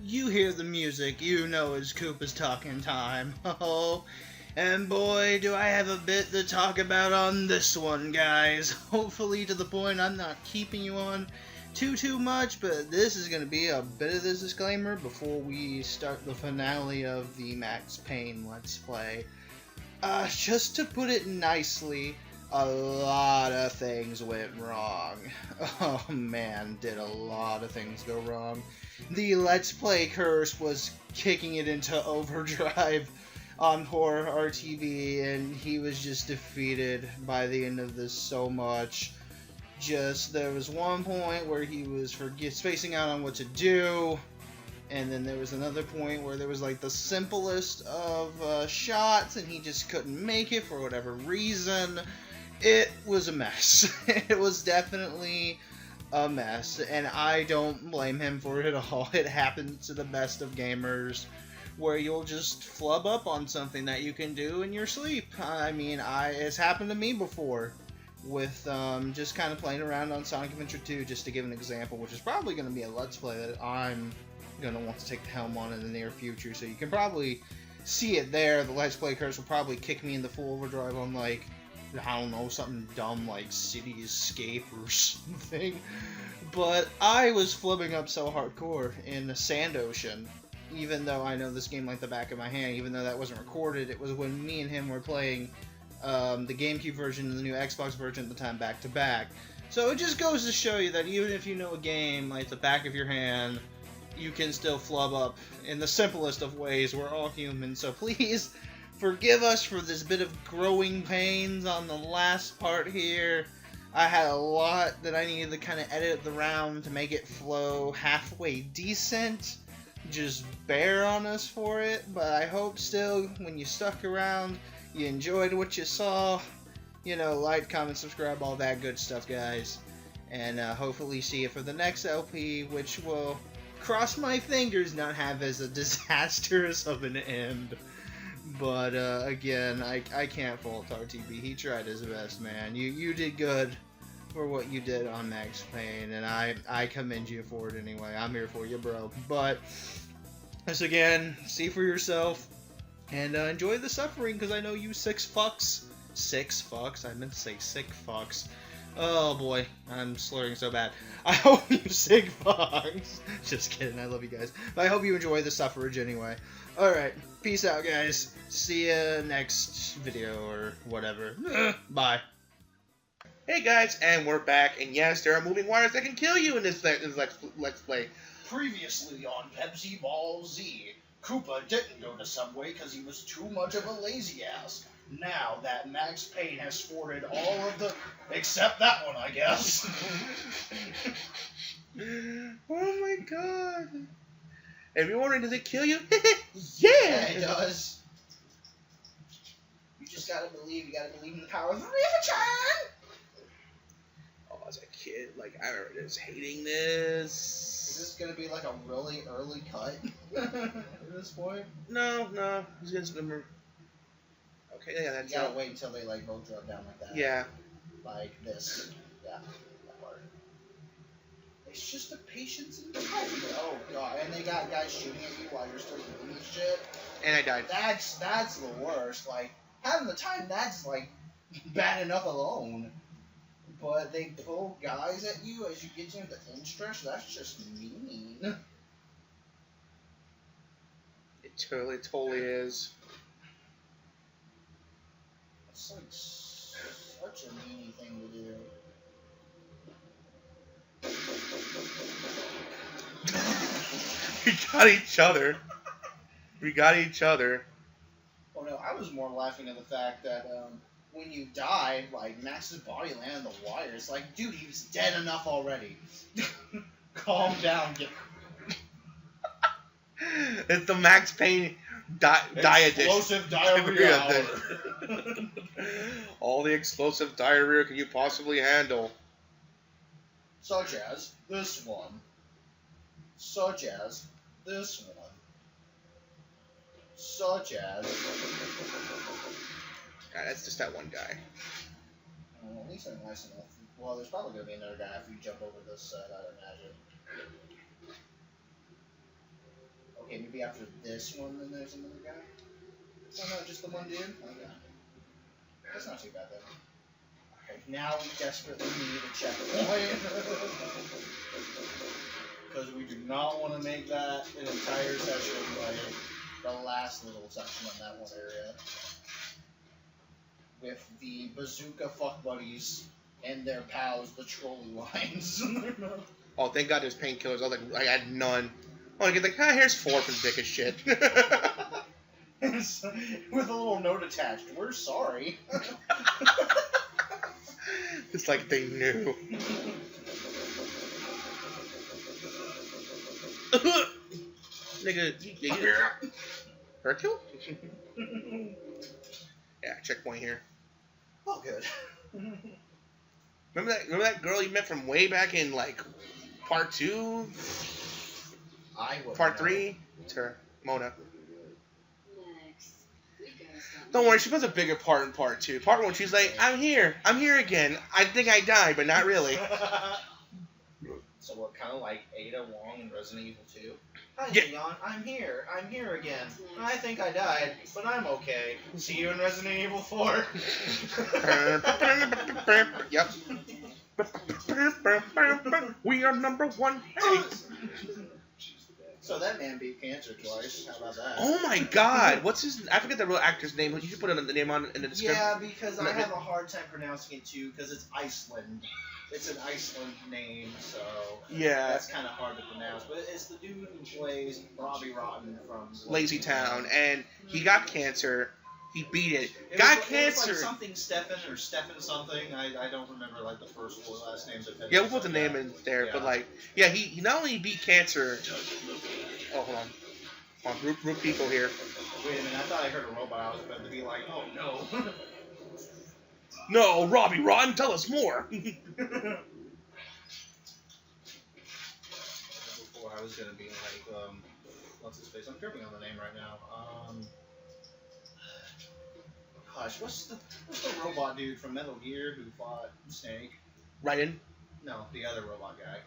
You hear the music, you know it's Koopa's talking time. Oh, and boy, do I have a bit to talk about on this one, guys. Hopefully to the point I'm not keeping you on too much, but this is going to be a bit of this disclaimer before we start the finale of the Max Payne Let's Play. Just to put it nicely, a lot of things went wrong. Oh man, did a lot of things go wrong. The Let's Play curse was kicking it into overdrive on poor RTB, and he was just defeated by the end of this so much. There was one point where he was spacing out on what to do, and then there was another point where there was like the simplest of shots, and he just couldn't make it for whatever reason. It was a mess. It was definitely a mess, and I don't blame him for it at all. It happens to the best of gamers, where you'll just flub up on something that you can do in your sleep. I mean, it's happened to me before, with just kind of playing around on Sonic Adventure 2, just to give an example, which is probably going to be a Let's Play that I'm going to want to take the helm on in the near future, so you can probably see it there. The Let's Play curse will probably kick me into full overdrive on, like, I don't know, something dumb like City Escape or something. But I was flipping up so hardcore in the Sand Ocean, even though I know this game like the back of my hand, even though that wasn't recorded. It was when me and him were playing the GameCube version and the new Xbox version at the time back to back. So it just goes to show you that even if you know a game like the back of your hand, you can still flub up in the simplest of ways. We're all human, so please forgive us for this bit of growing pains on the last part here. I had a lot that I needed to kind of edit the round to make it flow halfway decent. Just bear on us for it, but I hope still, when you stuck around, you enjoyed what you saw. You know, like, comment, subscribe, all that good stuff, guys. And hopefully see you for the next LP, which will, cross my fingers, not have as a disastrous of an end. But, again, I can't fault RTB. He tried his best, man. You did good for what you did on Max Payne, and I commend you for it anyway. I'm here for you, bro. But, once again, see for yourself, and enjoy the suffering, because I know you sick fucks. I meant to say sick fucks. Oh boy, I'm slurring so bad. I hope you sick fucks. Just kidding, I love you guys. But I hope you enjoy the suffrage anyway. Alright, peace out, guys. See ya next video or whatever. Bye. Hey guys, and we're back, and yes, there are moving wires that can kill you in this Let's Play. Previously on Pepsi Ball Z, Koopa didn't go to Subway because he was too much of a lazy ass. Now that Max Payne has thwarted all of the... except that one, I guess. Oh my god. And you're wondering, does it kill you? Yeah, it does. You just gotta believe in the power of religion! Oh, as a kid, like, I remember just hating this. Is this gonna be like a really early cut at this point? No. It's just remember. Okay, yeah, that's You gotta wait until they like both drop down like that. Yeah. Like this. Yeah, that part. It's just the patience and the time. Oh god, and they got guys shooting at you while you're still doing this shit. And I died. That's the worst. Like, having the time, that's like bad enough alone. But they pull guys at you as you get into the end stretch. That's just mean. It totally is. It's like such a meanie thing to do. We got each other. Oh no, I was more laughing at the fact that when you die, like, Max's body landed on the wire. It's like, dude, he was dead enough already. Calm down. It's the Max Payne diet dish. Explosive diarrhea hour. All the explosive diarrhea can you possibly handle? Such as this one. Such as this one. Such as... God, that's just that one guy. Well, at least I'm nice enough. Well, there's probably going to be another guy after you jump over this, I'd imagine. Okay, maybe after this one, then there's another guy. Oh no, just the one dude? Okay. That's not too bad then. Okay, now we desperately need a checkpoint. Because we do not want to make that an entire session like the last little section of that one area. With the bazooka fuck buddies and their pals, the trolley lines. Oh, thank God there's painkillers. I was like, I had none. I want to get like, here's 4 for the dick of shit. With a little note attached. We're sorry. It's like they knew. Nigga, Hercule? Yeah, checkpoint here. Oh, good. Remember that girl you met from way back in like part 2? Part 3? It's her, Mona. Don't worry, she plays a bigger part in part 2. Part 1, she's like, I'm here again. I think I died, but not really. So we're kind of like Ada Wong in Resident Evil 2. Hi, Yeah. Leon, I'm here again. I think I died, but I'm okay. See you in Resident Evil 4. Yep. We are number 1. Hey. So that man beat cancer twice. How about that? Oh my God! What's his? I forget the real actor's name. You should put the name on in the description. Yeah, because I have a hard time pronouncing it too, because it's Iceland. It's an Iceland name, so yeah, that's kind of hard to pronounce. But it's the dude who plays Robbie Rotten from Lazy Town, and he got cancer. He beat it. It got was cancer. like something Stefan or Stefan something. I don't remember like the first 4 last names. Yeah, we'll put the name in there, yeah. but like, yeah, he not only beat cancer. Oh, hold on, root people here. Wait a minute, I thought I heard a robot. I was about to be like, oh no. No, Robbie Rotten, tell us more. Before I was gonna be like, what's his face? I'm tripping on the name right now. Gosh, what's the robot dude from Metal Gear who fought Snake? Raiden. No, the other robot guy.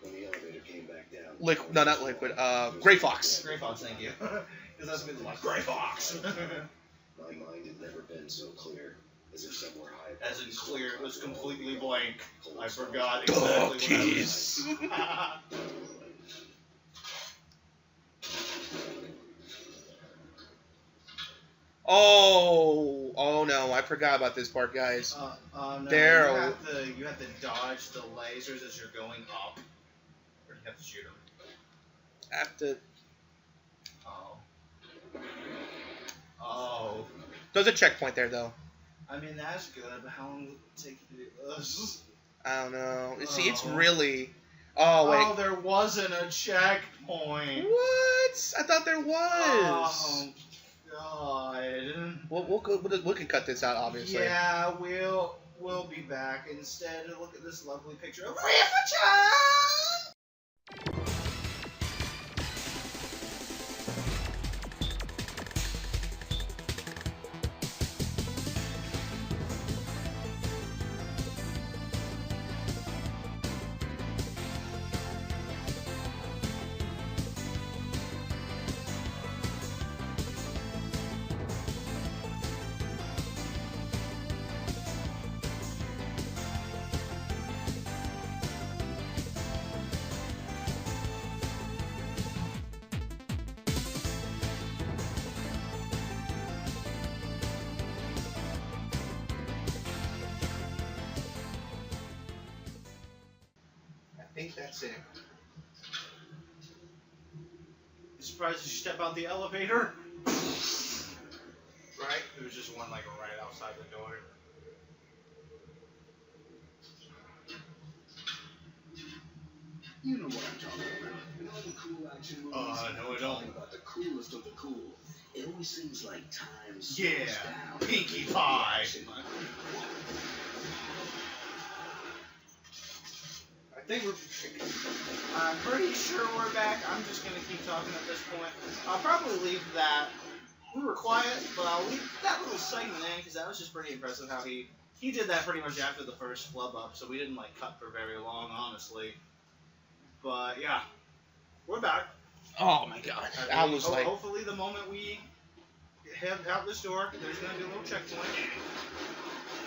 When the elevator came back down. No, not Liquid. Gray Fox. Gray Fox, thank you. Because that's been like Gray Fox. My mind had never been so clear. As if somewhere high. As in clear, it was completely blank. I forgot Oh, exactly keys. what I was. Oh no, I forgot about this part, guys. No, Daryl. you have to dodge the lasers as you're going up. Or you have to shoot them. After. Oh. There's a checkpoint there, though. I mean, that's good, but how long will it take you to do this? I don't know. See, it's Oh. really. Oh wait. Oh, there wasn't a checkpoint. What? I thought there was. Oh, God. We can cut this out, obviously. Yeah, we'll be back. Instead, look at this lovely picture of Rifa-chan! I think that's it. You surprised as you step out the elevator? Right? There was just one like right outside the door. You know what I'm talking about. You know the cool action movies? No, I I'm don't. talking about the coolest of the cool. It always seems like time slows Yeah, down. Pinkie Pie. I think we're. I'm pretty sure we're back. I'm just gonna keep talking at this point. I'll probably leave that. We were quiet, but I'll leave that little segment in because that was just pretty impressive how he did that pretty much after the first flub up, so we didn't like cut for very long, honestly. But yeah, we're back. Oh my god. I was like... Hopefully the moment we head out this door, there's going to be a little checkpoint.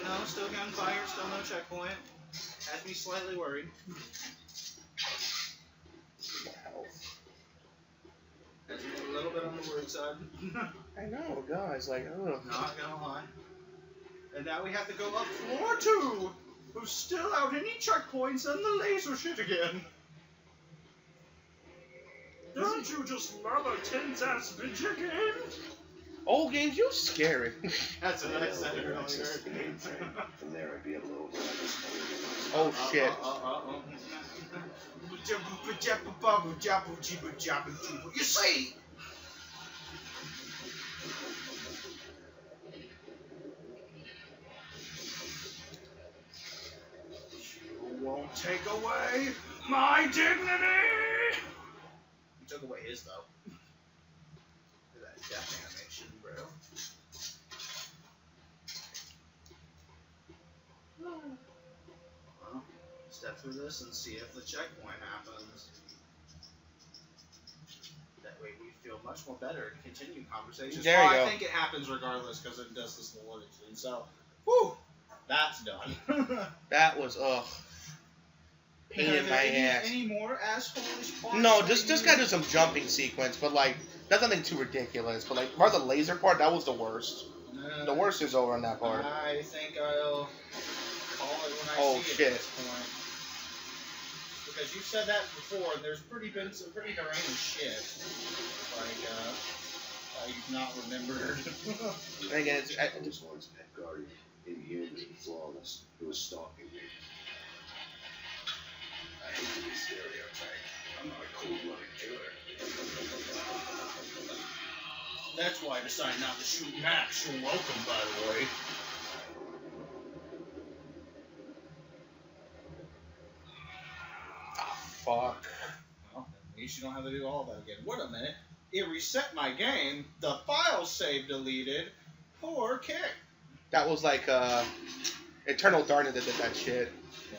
No, still gunfire, still no checkpoint. Has me slightly worried. That's a little bit on the worried side. I know, guys, like, ugh. Not gonna lie. And now we have to go up floor 2, who's still out any checkpoints and the laser shit again. Don't you just love a tense ass video game? Old games, you scary. That's what I said earlier. From there, I'd be able to open Oh shit. You see? You won't take away my dignity. You took away his though. Look at that death animation, bro. Well, step through this and see if the checkpoint happens. That way we feel much more better and continue conversations. There you go. I think it happens regardless because it does this validity thing. So, whew, that's done. That was, ugh. Pain in my ass. Any more ass foolish parts? No, just gotta do some jumping sequence, but like, that's nothing too ridiculous. But like, part of the laser part, that was the worst. The worst is over on that part. I think I'll call it when I Oh, see shit. it at this point. Because you said that before, and there's been some pretty deranged shit. Like, you've not remembered. And again, it's, I was once pet guardian, inhuman and flawless, who was stalking me. I hate to be stereotyped. I'm not a cold-blooded killer. That's why I decided not to shoot Max. You're welcome, by the way. fuck. Well, at least you don't have to do all that again. Wait a minute. It reset my game. The file save deleted. Poor kick. That was like, Eternal Darkness that did that shit. Yeah.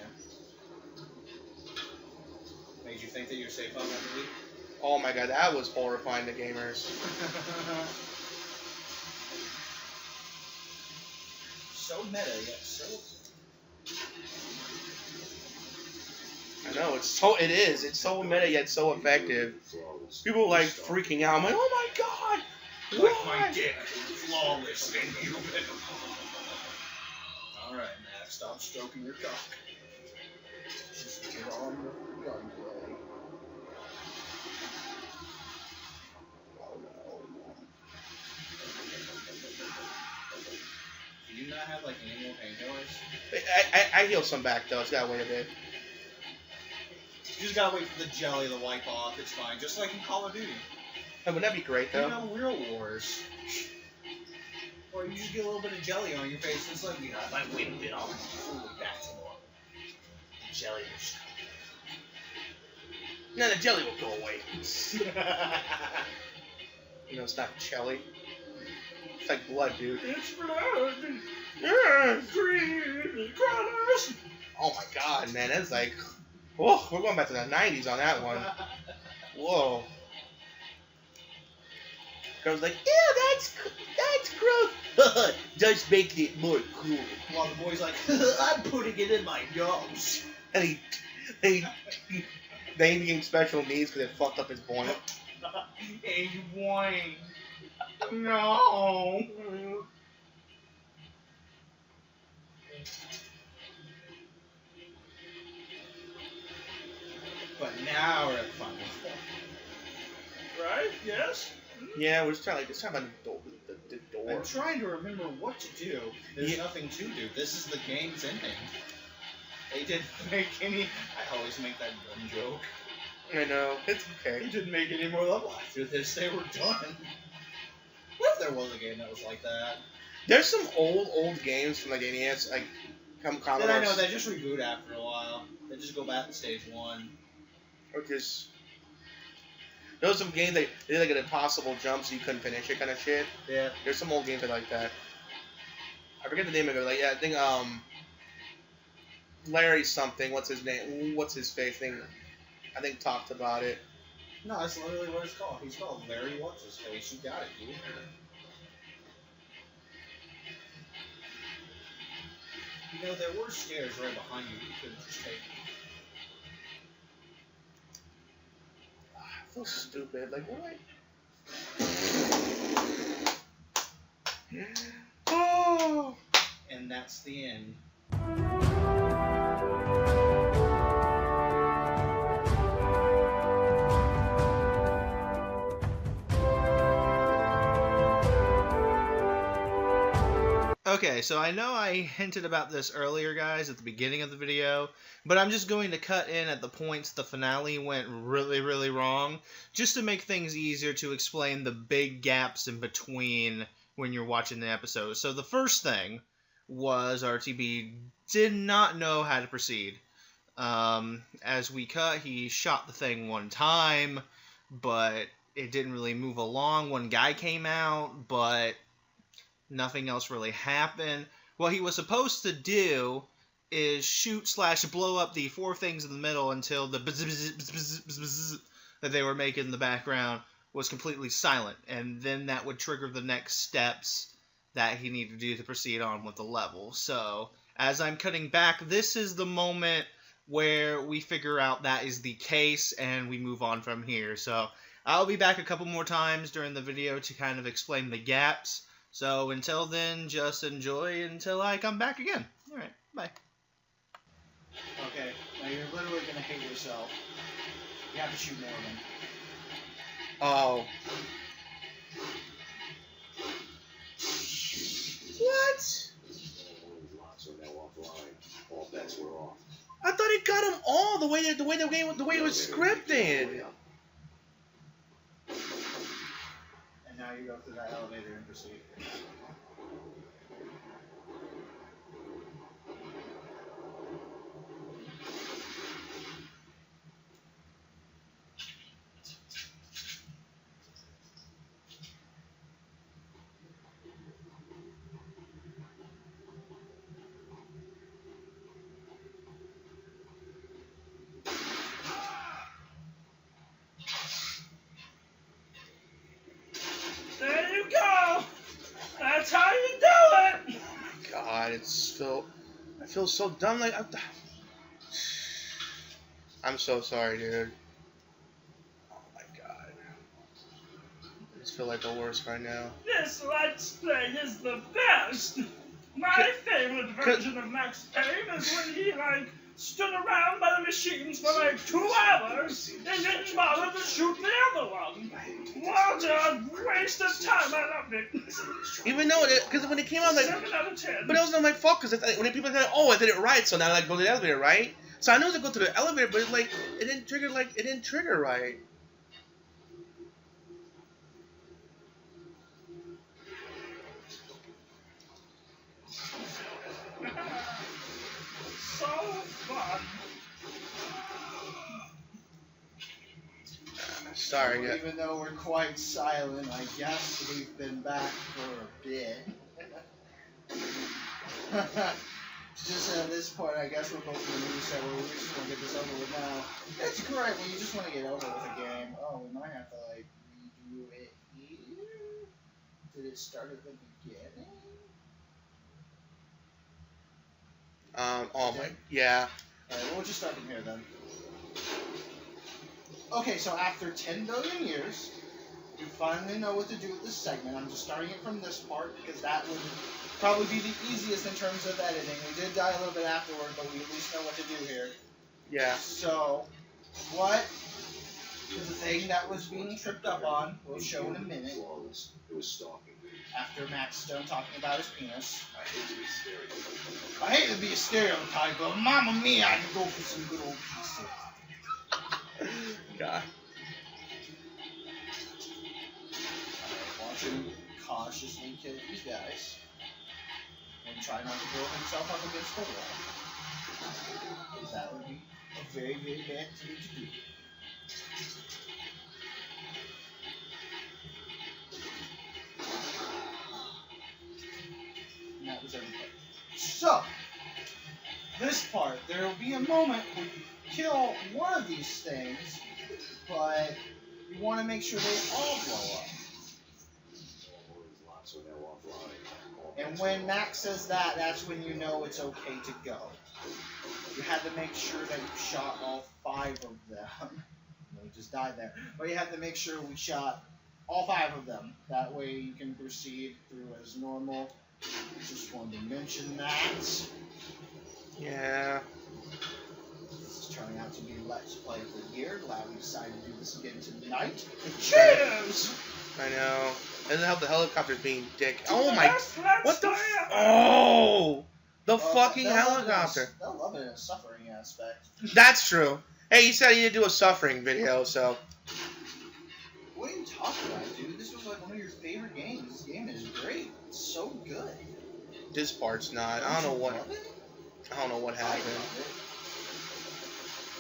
Made you think that you're safe on that delete? Oh my god, that was horrifying to gamers. So meta, yet so... I know, it's so meta yet so effective. People like freaking out. I'm like, oh my god! Like Why? my dick, flawless and human. Alright, Matt, stop stroking your cock. Just get on the gunplay. Do you not have like any more painkillers? I heal some back though, so gotta wait a bit. You just gotta wait for the jelly to wipe off, it's fine. Just like in Call of Duty. Oh, wouldn't that be great though? You know, Real Wars. Or you just get a little bit of jelly on your face, and it's like, you know, if I whipped it, I'll be fully back to normal. Jelly was... No, the jelly will go away. You know, it's not jelly. It's like blood, dude. It's blood! Yeah, green colors! Oh my god, man, that's like... Whoa, we're going back to the 90s on that one. Whoa. Girl's like, ew, that's gross. Just make it more cool. While the boy's like, I'm putting it in my nose. And they getting special needs because it fucked up his boing. Hey, boing. No. But now we're at Final Four. Right? Yes? Yeah, we're just trying to find the door. I'm trying to remember what to do. There's Yeah. nothing to do. This is the game's ending. They didn't make any... I always make that dumb joke. I know, it's They okay. didn't make any more level after this. They were done. What if there was a game that was like that? There's some old games from like NES, like Commodore. Then I know they just reboot after a while. They just go back to stage one. Or just... There was some games they did like an impossible jump so you couldn't finish it kind of shit. Yeah. There's some old games that like that. I forget the name of it. Like, yeah, I think Larry something. What's his name? What's his face thing? I think talked about it. No, that's literally what it's called. He's called Larry What's-His-Face. You got it, dude. You know, there were stairs right behind you. You could just take them. I feel stupid. Like, what? Oh! And that's the end. Okay, so I know I hinted about this earlier, guys, at the beginning of the video, but I'm just going to cut in at the points the finale went really, really wrong, just to make things easier to explain the big gaps in between when you're watching the episode. So the first thing was RTB did not know how to proceed. As we cut, he shot the thing one time, but it didn't really move along. One guy came out, but nothing else really happened. What he was supposed to do is shoot/blow up the 4 things in the middle until the bzz that they were making in the background was completely silent, and then that would trigger the next steps that he needed to do to proceed on with the level. So, as I'm cutting back, this is the moment where we figure out that is the case, and we move on from here. So, I'll be back a couple more times during the video to kind of explain the gaps. So until then, just enjoy until I come back again. Alright, bye. Okay, now you're literally going to hate yourself. You have to shoot more of them. Oh. What? I thought he got them all the way it was scripted. And now you go through that elevator and proceed. There you go! That's how you do it! God, I feel so dumb. Like, I'm so sorry, dude. Oh my God. I just feel like the worst right now. This Let's Play is the best! My favorite version of Max Payne is when he, stood around by the machines for 2 hours and then bothered to shoot the other one. What a waste of time! I loved it. Even though, because when it came out, 7 out of 10. but it wasn't my fault, because when people said, oh, I did it right, so now I go to the elevator, right? So I know to go to the elevator, but it didn't trigger right. So fun. Sorry, Well, yeah. even though we're quite silent, I guess we've been back for a bit. Just at this point, I guess we're both in the mood set where we just want to get this over with now. It's great when you just want to get over with a game. Oh, we might have to redo it here. Did it start at the beginning? Oh my, yeah. Alright, we'll just start from here then. Okay, so after 10 billion years, you finally know what to do with this segment. I'm just starting it from this part because that would probably be the easiest in terms of editing. We did die a little bit afterward, but we at least know what to do here. Yeah. So, what is the thing that was being tripped up on? We'll show in a minute. After Matt's done talking about his penis. I hate to be a stereotype, but mamma mia, I can go for some good old pieces. God. Alright, watch him cautiously kill these guys. And try not to blow himself up against the wall. Because that would be a very, very bad thing to do. And that was every part. So, this part, there will be a moment where you kill one of these things, but You want to make sure they all blow up. And when Max says that, that's when you know it's okay to go. You had to make sure that you shot all 5 of them. We just died there. But you have to make sure we shot all 5 of them. That way you can proceed through as normal. Just wanted to mention that. Yeah. This is turning out to be Let's Play of the Year. Glad we decided to do this again tonight. Cheers! I know. Doesn't help the helicopter's being dick. Oh The my. best Let's What the? Play ever. Oh! The fucking helicopter. They'll love it in a suffering aspect. That's true. Hey, you said you did do a suffering video, so. What are you talking about, dude? This was like one of your favorite games. This game is great. It's so good. This part's not. I don't know what. Love it? I don't know what I happened. love it.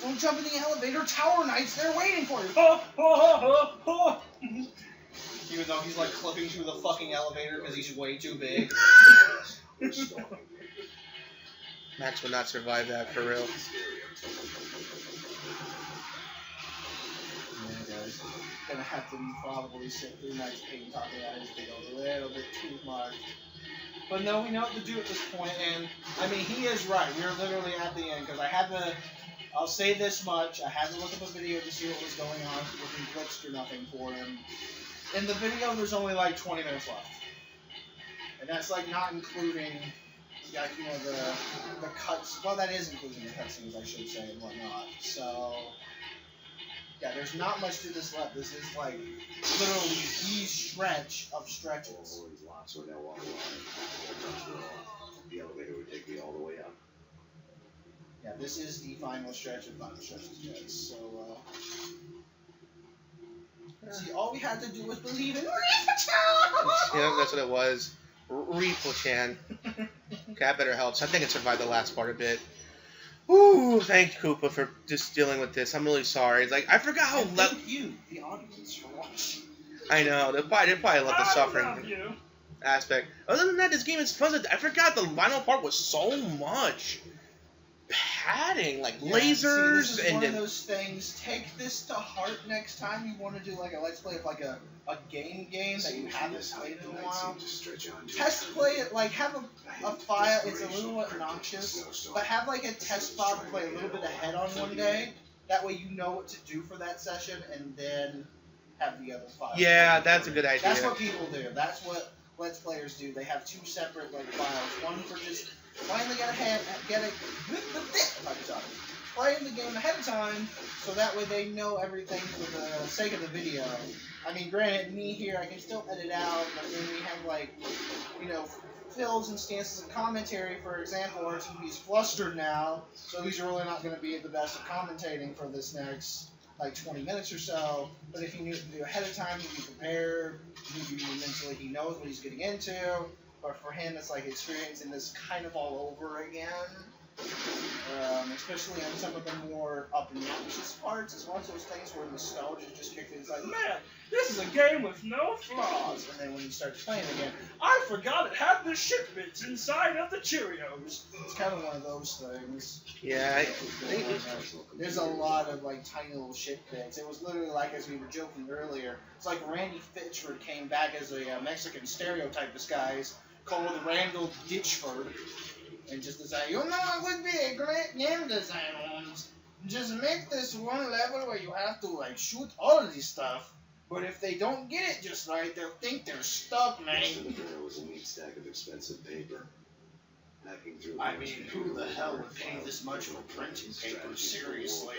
Don't jump in the elevator. Tower Knights, they're waiting for you. Even though he's like clipping through the fucking elevator because he's way too big. Max would not survive that for real. Yeah, guys. Gonna have to probably sit through next Payne talking about his big a little bit too much. But no, we know what to do at this point, and I mean, he is right. We're literally at the end because I had to. I'll say this much: I had to look up a video to see what was going on. It wasn't glitched or nothing for him. In the video, there's only like 20 minutes left, and that's like not including, like, you know, the cuts. Well, that is including the cutscenes, I should say, and whatnot. So. Yeah, there's not much to this left. This is like literally the stretch of stretches. The elevator would take me all the way up. Yeah, this is the final stretch of final stretches, guys. So, see, all we had to do was believe in Reefa-chan! Yeah, that's what it was. Reefa-chan. Okay, that better helps. I think it survived the last part a bit. Ooh, thank you, Koopa, for just dealing with this. I'm really sorry. It's like, I forgot how Thank you, the audience, for watching. I know, they probably love the I suffering love you. aspect. Other than that, this game is fun. I forgot the final part was so much padding, like Yeah, lasers, see, this is and one of then those things. Take this to heart next time you want to do like a let's play of like a game that you haven't played in a while. Test play it, like have a file. It's a little obnoxious, but have like a test file to play a little bit ahead on one day. That way you know what to do for that session, and then have the other file. yeah, that's a good idea. That's what people do. That's what let's players do. They have 2 separate like files. One for just finally playing the game ahead of time, so that way they know everything for the sake of the video. I mean, granted, me here, I can still edit out, but then we have like, you know, fills and stances of commentary. For example, RTB's flustered now, so he's really not going to be the best at commentating for this next like 20 minutes or so. But if he knew what to do ahead of time, he'd be prepared. He'd be mentally, he knows what he's getting into. But for him, it's like experiencing this kind of all over again. Especially on some of the more obnoxious parts. It's one of those things where nostalgia just kicks in. It's like, Man, this is a game with no flaws. and then when you start playing again, I forgot it had the shit bits inside of the Cheerios. it's kind of one of those things. Yeah, There's a lot of like tiny little shit bits. It was literally like, as we were joking earlier, it's like Randy Fitchford came back as a Mexican stereotype disguise called Randall Ditchford. And just decide, you know, it would be a great game design. Just make this one level where you have to like shoot all of this stuff. But if they don't get it just right, they'll think they're stuck, man. There was a neat stack of expensive paper. Hacking through. I mean, who the hell would pay this much for printing paper? Seriously.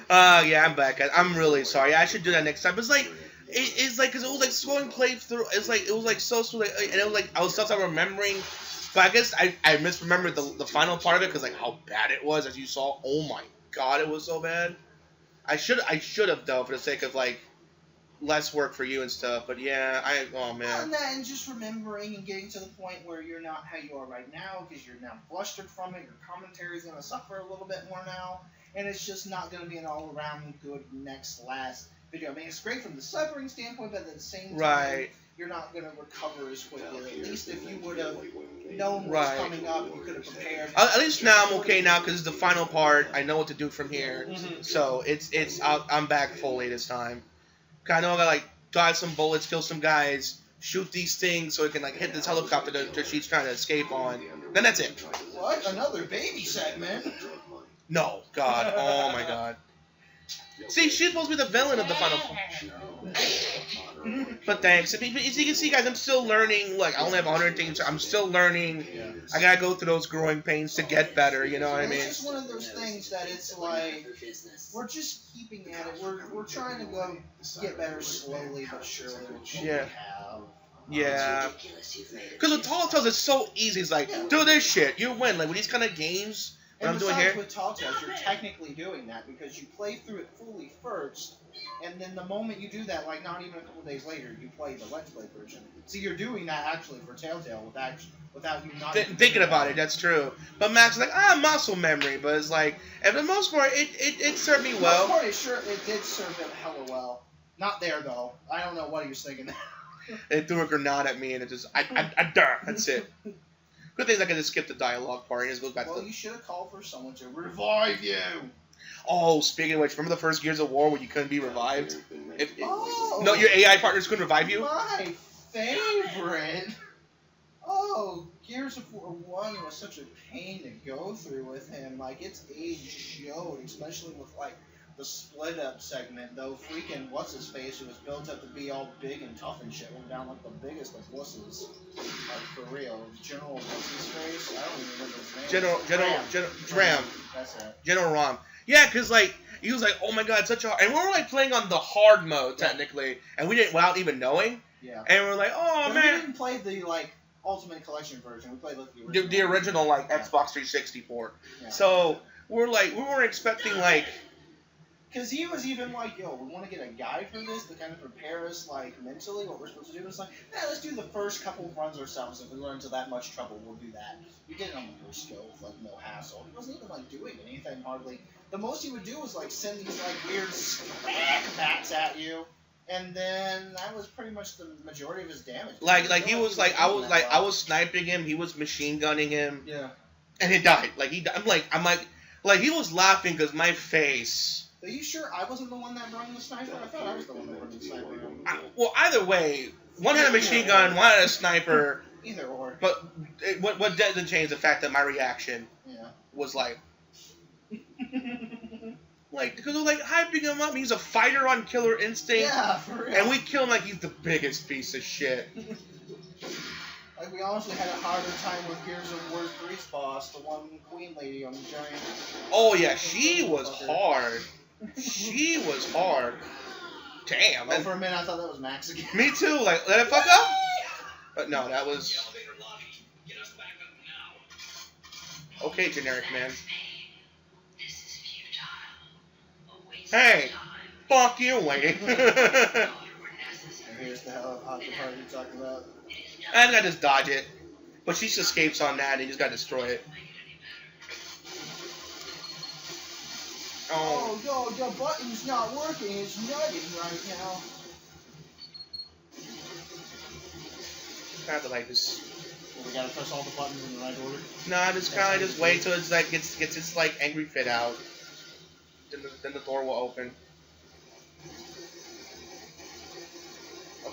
yeah, I'm back. I'm really sorry. I should do that next time. It's like, it's like, cause it was like scrolling playthrough. It's like, it was like so slow, like, and it was like I was still remembering. But I guess I misremembered the final part of it because like how bad it was, as you saw. Oh my god, it was so bad. I should have though, for the sake of like less work for you and stuff. But yeah, oh man. And just remembering and getting to the point where you're not how you are right now because you're now flustered from it. Your commentary is gonna suffer a little bit more now, and it's just not gonna be an all around good last video. I mean, it's great from the suffering standpoint, but at the same time, Right. you're not gonna recover as quickly. At least if you would have known what was Right. coming up, you could have prepared. At least now I'm okay now because it's the final part. I know what to do from here. Mhm. So I'm back fully this time. I know I gotta like dodge some bullets, kill some guys, shoot these things so it can like hit this helicopter that she's trying to escape on. Then that's it. What? Another baby segment? No, God, oh my God. See, she's supposed to be the villain of the final. But thanks. As you can see, guys, I'm still learning. Like, I only have 100 things. I'm still learning. I gotta go through those growing pains to get better. You know what I mean? It's just one of those things that it's like we're just keeping at it. We're trying to go get better slowly but surely. Which we Yeah. have. Yeah. Because with Tall Tales, it's so easy. It's like, do this shit, you win. Like with these kind of games, what And I'm doing besides, here. with Tall Tales, you're technically doing that because you play through it fully first, and then the moment you do that, like not even a couple days later, you play the Let's Play version. So you're doing that actually for Telltale without you not even Thinking about it, that's true. But Max is like, muscle memory. But it's like, for the most part, it served me For the most well. part, it did serve it hella well. Not there though. I don't know what he was thinking. It threw a grenade at me, and it just, that's it. Good thing I can just skip the dialogue part and just go back to Well, the... you should have called for someone to revive you. Oh, speaking of which, remember the first Gears of War where you couldn't be revived? Oh. No, your AI partners couldn't revive you? My favorite. Oh, Gears of War 1 was such a pain to go through with him. Like, its age showed, especially with, like, the split up segment, though freaking what's-his-face, who was built up to be all big and tough and shit, went down like the biggest of wusses. Like, for real. General what's-his-face? I don't even remember his name. Ram. That's it. General Ram. Yeah, because, like, he was like, oh my god, such a hard... And we were, like, playing on the hard mode, technically, and we didn't, without even knowing. Yeah. And we were like, oh, And man. we didn't play the, like, Ultimate Collection version. We played, like, the original. The original, like, Yeah. Xbox 360 port. Yeah. So, we're like, we weren't expecting, like... Because he was even like, yo, we want to get a guide for this to kind of prepare us, like, mentally, what we're supposed to do. It's like, let's do the first couple of runs ourselves. If we run into that much trouble, we'll do that. We did it on the first go with, like, no hassle. He wasn't even, like, doing anything hardly. The most he would do was, like, send these, like, weird smack bats at you. And then that was pretty much the majority of his damage. Like he was, like, I was, like, I well. was sniping him, he was machine gunning him, Yeah. and he died. Like, he died. I'm like, he was laughing because my face... Are you sure I wasn't the one that brought the sniper? I thought I was the one that brought the sniper. Well, either way, one had a machine gun, one had a sniper, Either or. but what doesn't change the fact that my reaction Yeah. was like, because we're like hyping him up. He's a fighter on Killer Instinct, Yeah, for real. and we kill him like he's the biggest piece of shit. Like, we honestly had a harder time with Gears of War 3's boss, the one queen lady on the giant. Oh yeah, she was hard. She was hard. Damn. Oh, And for a minute I thought that was Max again. me too. Like, let it fuck up. But no, that was okay. Generic man. Hey, fuck you, lady. And here's the helicopter part you're talking about. I gotta just dodge it. But she just escapes on that and you just gotta destroy it. Oh. Oh, yo, the button's not working. It's nutting right now. I have to like just... Well, we gotta press all the buttons in the right order. Nah, just kind of just wait till it's like gets its like angry fit out. Then the door will open.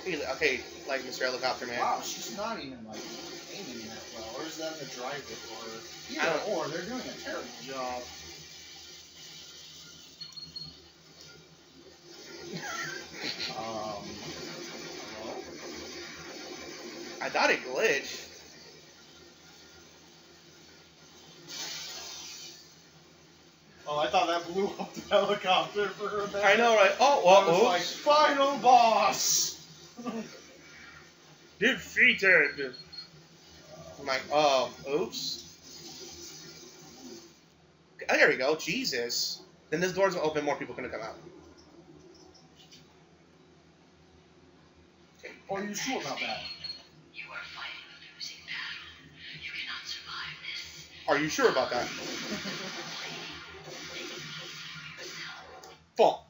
Okay, like Mr. Helicopter Man. Wow, she's not even, like, aiming that well. Or is that the driver for her? I Either don't- or, they're doing a terrible job. Hello? I thought it glitched. Oh, I thought that blew up the helicopter for a minute. I know, right? Oh, I was well, like, oops. final boss! Defeated. I'm like, oh, oops. Oh, there we go. Jesus. Then this door's open, more people are gonna come out. Okay. Are you sure about that? You are fighting a losing battle. You cannot survive this. Are you sure about that? Fuck.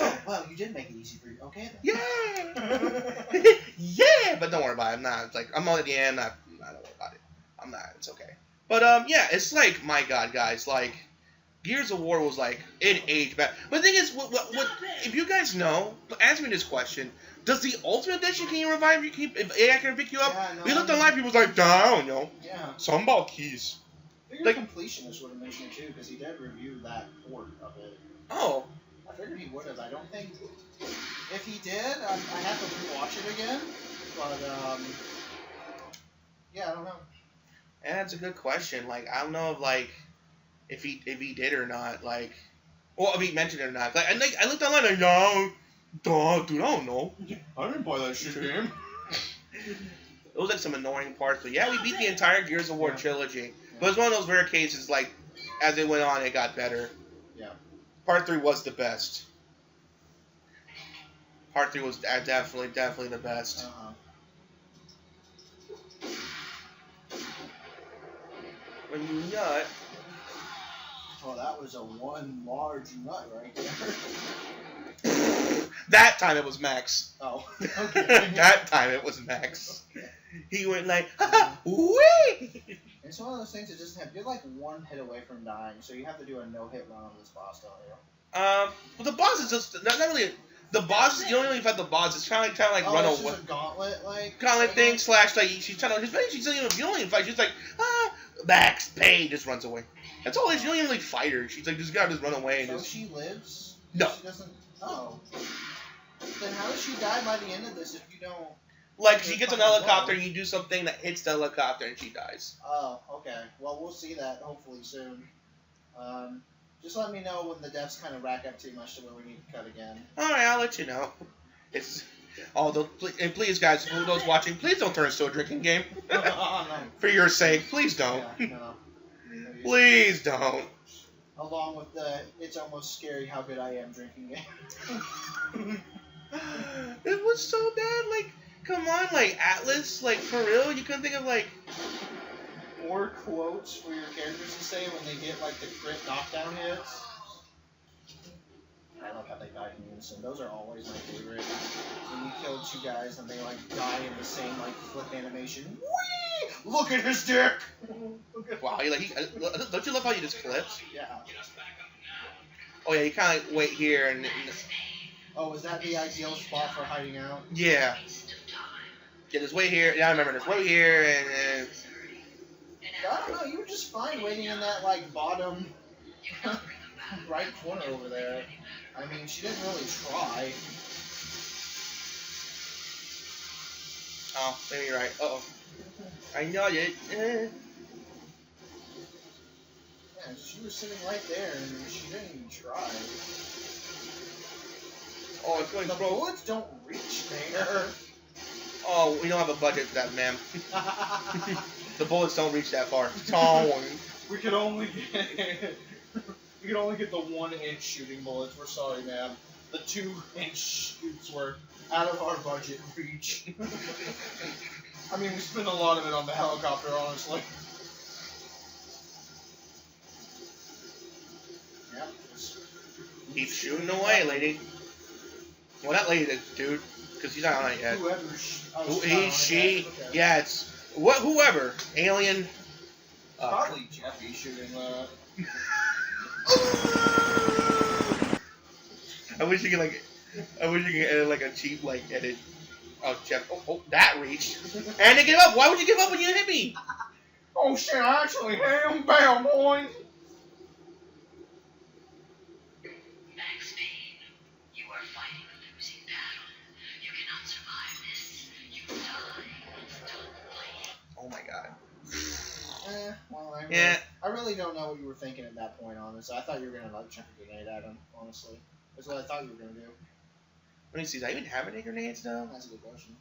Oh, well, you did make it easy for you. Okay, then. Yeah. but don't worry about it. I'm not like I'm on the end. Don't worry about it. I'm not. It's okay. But yeah, it's like my God, guys, like Gears of War was like it aged bad. But the thing is, what if you guys know? Answer me this question: does the Ultimate Edition can you revive you keep if AI can pick you up? Yeah, no, We looked online, people was like, I don't know. Yeah. Something about keys. I figured Like- Completionist would have mentioned it too, because he did review that port of it. Oh, I figured he would have. I don't think. If he did, I have to rewatch it again. But yeah, I don't know. and that's a good question. Like I don't know if he did or not. Like, well, if he mentioned it or not. Like I looked online, like no, dude, I don't know. I didn't buy that shit game. It was like some annoying parts, but yeah, we beat the entire Gears of War Yeah. trilogy. But it's one of those rare cases, like, as it went on, it got better. Yeah. Part 3 was the best. Part 3 was definitely the best. When you nut. Oh, that was a one large nut right there. That time it was Max. Oh, okay. That time it was Max. He went like, wee! It's one of those things that doesn't have. You're like one hit away from dying, so you have to do a no-hit run on this boss, don't you? Well, the boss is just not really. The boss, you don't really fight the boss. It's kind of like run it's away. just a gauntlet, like. Gauntlet thing slash like she's trying to. She's you don't even fight. She's like Max Payne just runs away. That's all it is. You don't even really fight her. She's like just gotta just run away and So just. she lives. No. She doesn't. Oh. Then how does she die by the end of this if you don't? Like she gets on a helicopter and you do something that hits the helicopter and she dies. Oh, okay. Well, we'll see that hopefully soon. Just let me know when the deaths kind of rack up too much to where we need to cut again. All right, I'll let you know. It's. And please, guys, for those watching, please don't turn this to a drinking game. No. For your sake, please don't. Yeah, no. Please don't. Along with the, it's almost scary how good I am drinking game. It was so bad. Like, come on, like Atlas, like for real. You couldn't think of like. More quotes for your characters to say when they get like the crit knockdown hits. I love how they died in unison. Those are always my favorite. When you kill two guys and they like die in the same like flip animation. Whee! Look at his dick. Wow, don't you love how you just flips? Yeah. Oh yeah, you kind of like wait here and Oh, is that the ideal spot for hiding out? yeah. Yeah, just wait here. Yeah, I remember this. Wait here and I don't know. You were just fine waiting in that like bottom right corner over there. I mean, she didn't really try. oh, maybe you're right. Uh oh, I know it. Yeah, she was sitting right there, and she didn't even try. Oh, it's going The broke. bullets don't reach there. Oh, we don't have a budget for that, ma'am. The bullets don't reach that far. Don't. We could only get the 1-inch shooting bullets. We're sorry, ma'am. The 2-inch shoots were out of our budget reach. I mean, we spent a lot of it on the helicopter, honestly. Yep. Keep shooting away, lady. Well, not lady, the dude, because he's not on it yet. Whoever He, she, yeah, it's whoever, alien. Probably Jeffy shooting I wish you could edit like a cheap like edit. Oh, Jeff. Oh, that reached. And they give up. Why would you give up when you hit me? Oh shit! I actually am bam, boy. Max Payne, you are fighting a losing battle. You cannot survive this. You die. Stop playing. Oh my god. Well, I really don't know what you were thinking at that point, honestly. I thought you were gonna like chuck a grenade at him, honestly. That's what I thought you were gonna do. Let me see. Do I even have any grenades now? That's a good question.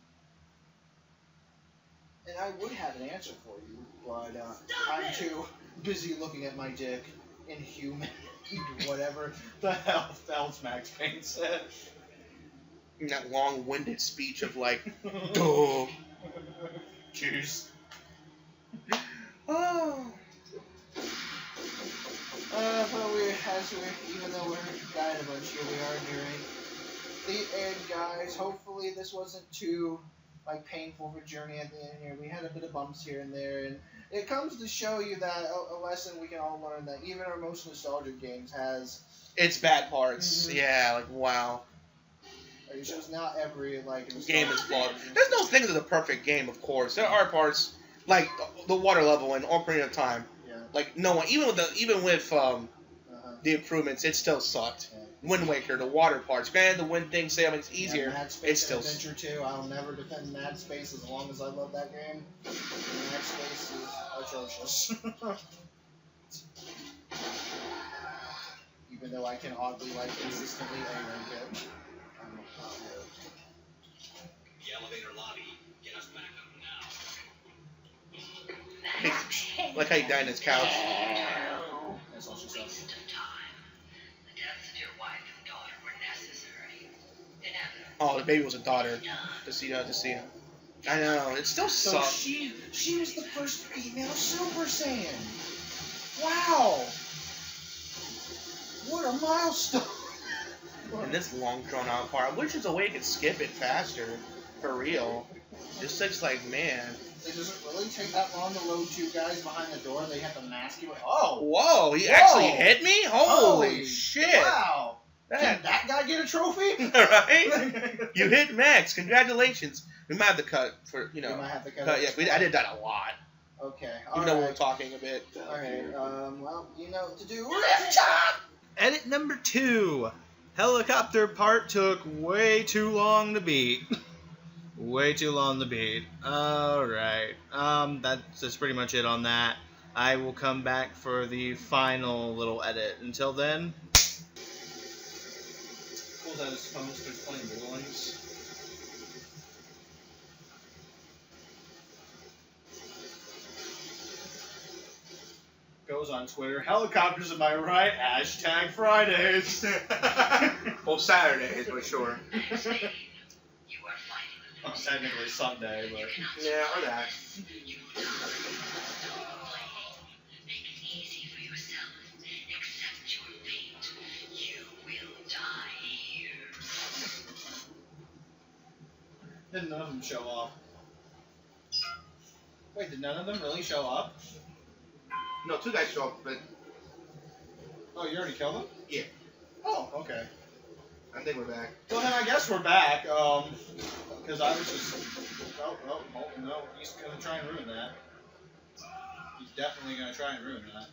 And I would have an answer for you, but I'm too busy looking at my dick, inhuman, whatever the hell's Max Payne said. In that long-winded speech of like, duh. Cheers. Oh. Even though we're dying a bunch here, we are nearing the end, guys. Hopefully this wasn't too like painful of a journey at the end here. We had a bit of bumps here and there, and it comes to show you that a lesson we can all learn that even our most nostalgic games has. It's bad parts. Mhm. Yeah, like wow. It shows not every like Game is flawed. There's no thing as a perfect game, of course. There are parts like the water level in Ocarina of Time. Yeah. Like no one, even with the improvements, it still sucked. Yeah. Wind Waker, the water parts. Granted, the wind thing, say it's easier. Mad Space It's still. Adventure 2. I'll never defend Mad Space as long as I love that game. Mad Space is atrocious. Even though I can oddly like consistently A-rank it. The elevator lobby. Get us back up now. Like how he died on his couch. That's all she said. Waste of time. The deaths of your wife and daughter were necessary. Inevitable. Oh, the baby was a daughter. To see her. I know. It still So sucks. she was the first female Super Saiyan. Wow. What a milestone. And this long drawn out part. I wish there's a way you could skip it faster. For real. This looks like, man. It doesn't really take that long to load two guys behind the door. They have to mask you. Oh. Whoa, he Whoa. actually hit me? Holy shit. Wow. Did that guy get a trophy? Right? You hit Max. Congratulations. We might have to cut for, We might have to cut cut. it. Yeah, I did that a lot. Okay. Even though we were talking a bit. Alright, well, you know what to do. Lift up! Edit number 2. Helicopter part took way too long to beat. Way too long to beat. Alright. That's pretty much it on that. I will come back for the final little edit. Until then. Pulls out his phone, starts playing Borderlands. Goes on Twitter. Helicopters, am I right? Hashtag Fridays. Well, Saturdays, for sure. Max Payne, you are fighting a Well, losing technically Sunday, but. Yeah, or that. You die. Stop complaining. Make it easy for yourself. Accept your fate. You will die here. Did none of them show up? Wait, did none of them really show up? No, 2 guys show up, but Oh, you already killed them? Yeah. Oh, okay. I think we're back. Well, then I guess we're back. Because I was just. Oh, no. He's gonna try and ruin that. He's definitely gonna try and ruin that.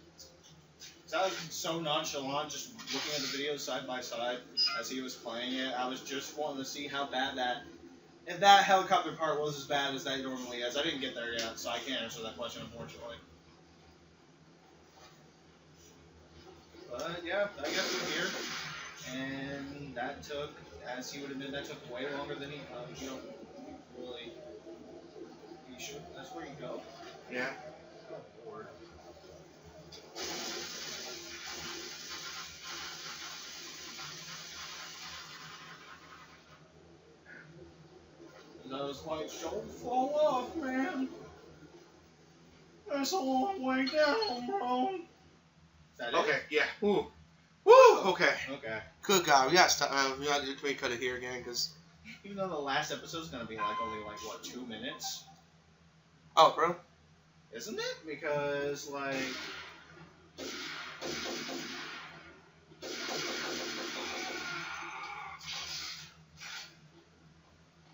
So I was so nonchalant, just looking at the videos side by side as he was playing it. I was just wanting to see how bad that. If that helicopter part was as bad as that normally is. I didn't get there yet, so I can't answer that question, unfortunately. But yeah, I guess we're here. And that took, as he would admit, that took way longer than he, really. You sure that's where you go? Yeah. Oh, Lord. Those lights don't fall off, man. That's a long way down, bro. Is that it? Okay, yeah. Ooh. Woo! Okay. Okay. Good God, we gotta stop. Can we cut it here again? Cause. Even though the last episode's gonna be like only like what 2 minutes, Oh, bro. isn't it? Because like.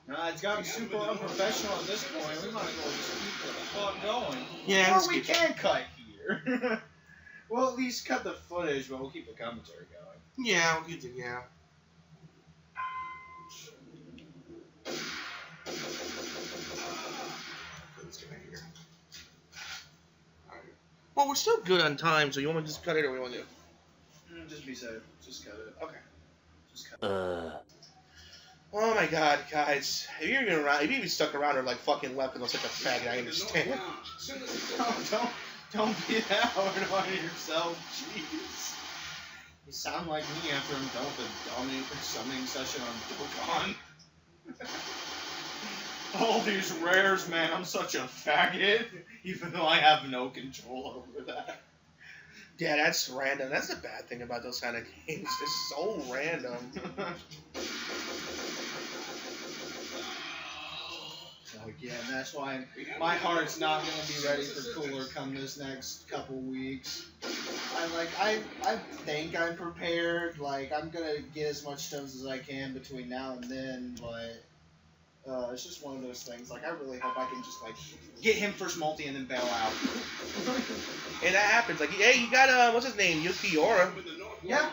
Nah, it's gotten super unprofessional at this point. We might as well just keep the fuck going. Yeah, Or let's we keep can cut here. We'll at least cut the footage, but we'll keep the commentary going. Yeah, we'll keep it. Yeah. Let's get out of here. Alright. Well, we're still good on time, so you want me to just cut it, or what you want to do? Just be safe. Just cut it. Okay. Just cut Oh my God, guys! If you're even around, if you even stuck around or like fucking left because I'm such a faggot, I understand. Oh, don't be that hard on yourself. Jeez. You sound like me after I'm done with a dominating summoning session on Dokkan. All these rares, man, I'm such a faggot, even though I have no control over that. Yeah, that's random. That's the bad thing about those kind of games. It's so random. Yeah, and that's why my heart's not gonna be ready for Cooler come this next couple weeks. I think I'm prepared. Like I'm gonna get as much stones as I can between now and then, but it's just one of those things. Like I really hope I can just like get him first multi and then bail out. And that happens. Like, hey, you got what's his name, Yukiora. Yeah,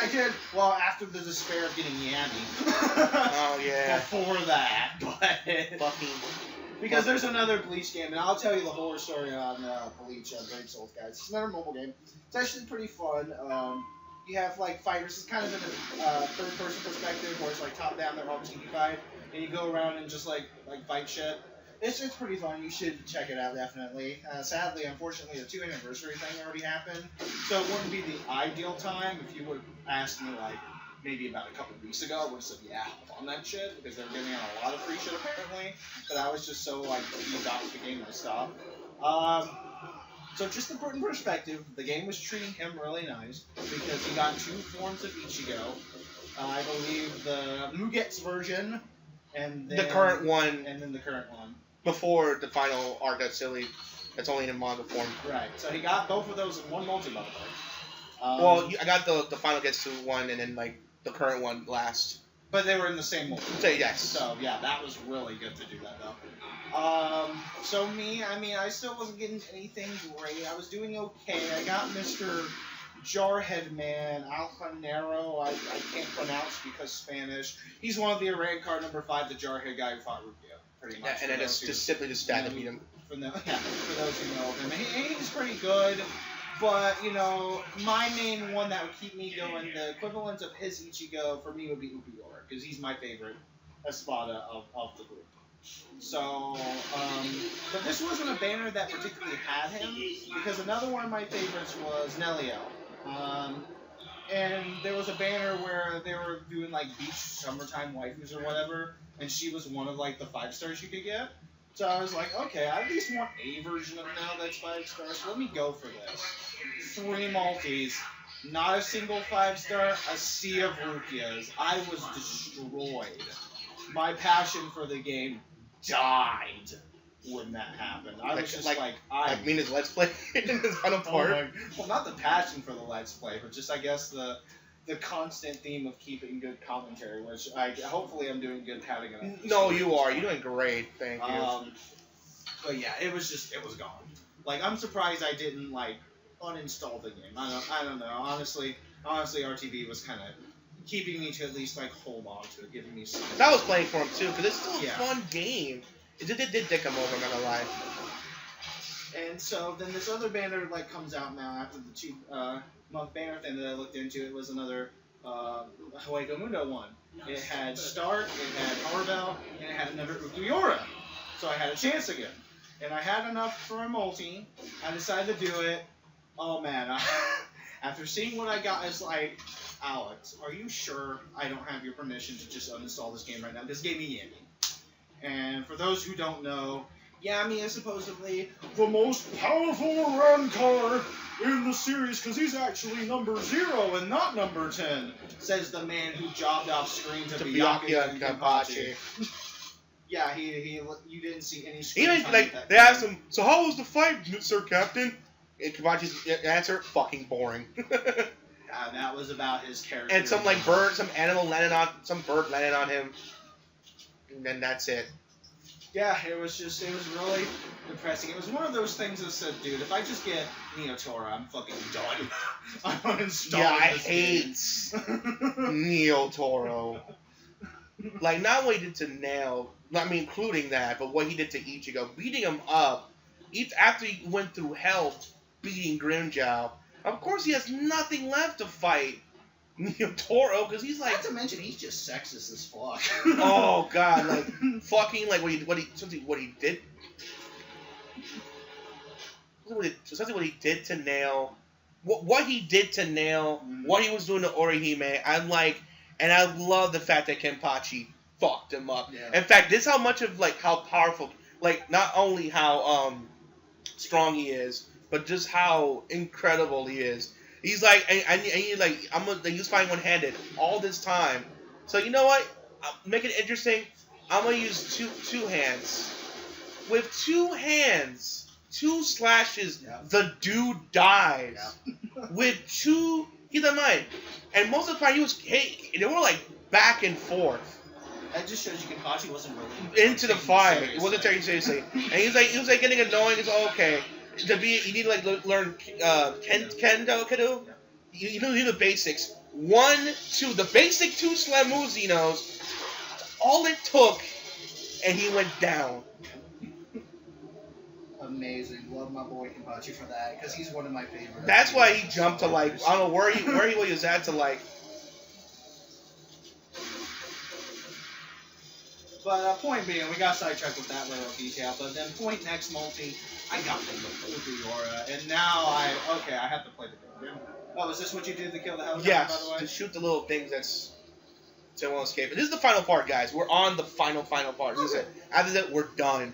I did. Well, after the despair of getting Yami. Oh yeah. Before that, but Fucking. because there's another Bleach game, and I'll tell you the horror story on Bleach Brave Souls, guys. It's another mobile game. It's actually pretty fun. You have like fighters. It's kind of in a third-person perspective, where it's like top-down. They're all team-fied, and you go around and just like fight shit. It's pretty fun. You should check it out, definitely. Sadly, unfortunately, the 2 anniversary thing already happened, so it wouldn't be the ideal time. If you would ask me, like, maybe about a couple weeks ago, I would have said, yeah, hop on that shit, because they're giving out a lot of free shit, apparently. But I was just so, like, peeved off the game, I stopped. So just to put in perspective, the game was treating him really nice, because he got 2 forms of Ichigo. I believe the Muget's version, and then... The current one. And then the current one. Before the final arc got silly, that's only in manga form. Right. So he got both of those in one multi, by the way. Well, I got the final gets to one, and then like the current one last. But they were in the same multi. So yes. So yeah, that was really good to do that though. So me, I mean, I still wasn't getting anything great. I was doing okay. I got Mr. Jarhead Man, Alfanero, I can't pronounce because Spanish. He's one of the raid card number 5, the Jarhead guy who fought Rubio, pretty much. Yeah, and then it's just simply just stab and beat him. For those who know him. He's pretty good, but, you know, my main one that would keep me going, the equivalent of his Ichigo for me would be Ukiora, because he's my favorite Espada of the group. So, but this wasn't a banner that particularly had him, because another one of my favorites was Nelio. And there was a banner where they were doing like beach summertime waifus or whatever, and she was one of like the 5 stars you could get. So I was like, okay, I at least want a version of now that's 5 stars, so let me go for this. 3 multis, not a single 5-star, a sea of Rukias. I was destroyed. My passion for the game died when that happened. I was just like Mina's Let's Play in his final part. Well, not the passion for the Let's Play, but just I guess the constant theme of keeping good commentary, which hopefully I'm doing good having it. No, you are. You're doing great. Thank you. But yeah, it was gone. Like I'm surprised I didn't like uninstall the game. I don't know. Honestly, RTB was kind of keeping me to at least like hold on to it, giving me something. I was playing for him too, because it's still a fun game. It did dick him over, I'm not gonna lie. And so then this other banner like comes out now after the 2-month banner thing that I looked into. It was another Hawaii Mundo one. It had Stark, it had Harbell, and it had another Ukiora. So I had a chance again. And I had enough for a multi. I decided to do it. Oh man, after seeing what I got, it's like, Alex, are you sure I don't have your permission to just uninstall this game right now? This gave me Yami. And for those who don't know, Yami is supposedly the most powerful Rancor in the series because he's actually number 0 and not number 10, says the man who jobbed off screen to Byakuya and Kenpachi. Yeah, you didn't see any screen Even time like that they asked him, so how was the fight, Sir Captain? And Kenpachi's answer, fucking boring. That was about his character. And some like bird, some bird landed on him. And then that's it. Yeah, it was really depressing. It was one of those things that said, dude, if I just get Neotora, I'm fucking done. I'm uninstalling I this hate Neo Toro. Like, not what he did to Nail, including that, but what he did to Ichigo, beating him up, after he went through hell beating Grimmjow. Of course he has nothing left to fight Neo Toro, because he's like... Not to mention, he's just sexist as fuck. Oh, God, like, fucking, like, what he did... Especially what he did to Nail. What he did to Nail, what he was doing to Orihime, I'm like... And I love the fact that Kenpachi fucked him up. Yeah. In fact, this is how much of, like, how powerful... Like, not only how, strong he is, but just how incredible he is. He's like, he was fighting one-handed all this time. So you know what? Make it interesting. I'm gonna use two hands. with 2 hands, 2 slashes, Yeah. the dude dies. With 2, keep in mind, and most of the time he was, they were like back and forth That just shows you Kenpachi wasn't really into the taking fight. it It wasn't taken seriously, and he was like getting annoying. It's okay. To be, you need to like learn kendo. You know the basics. 1, 2, the basic 2 slam moves he knows. All it took, and he went down. Amazing. Love my boy Kenpachi for that because he's one of my favorites. That's why he jumped to like, I don't know where he was at to like. But point being, we got sidetracked with that little detail. But then point next multi, I got the Yora, and now I have to play the game. Oh, is this what you did to kill the helicopter? Yeah, by the way? to shoot the little things that's so won't escape. This is the final part, guys. We're on the final part. This is it. After that, we're done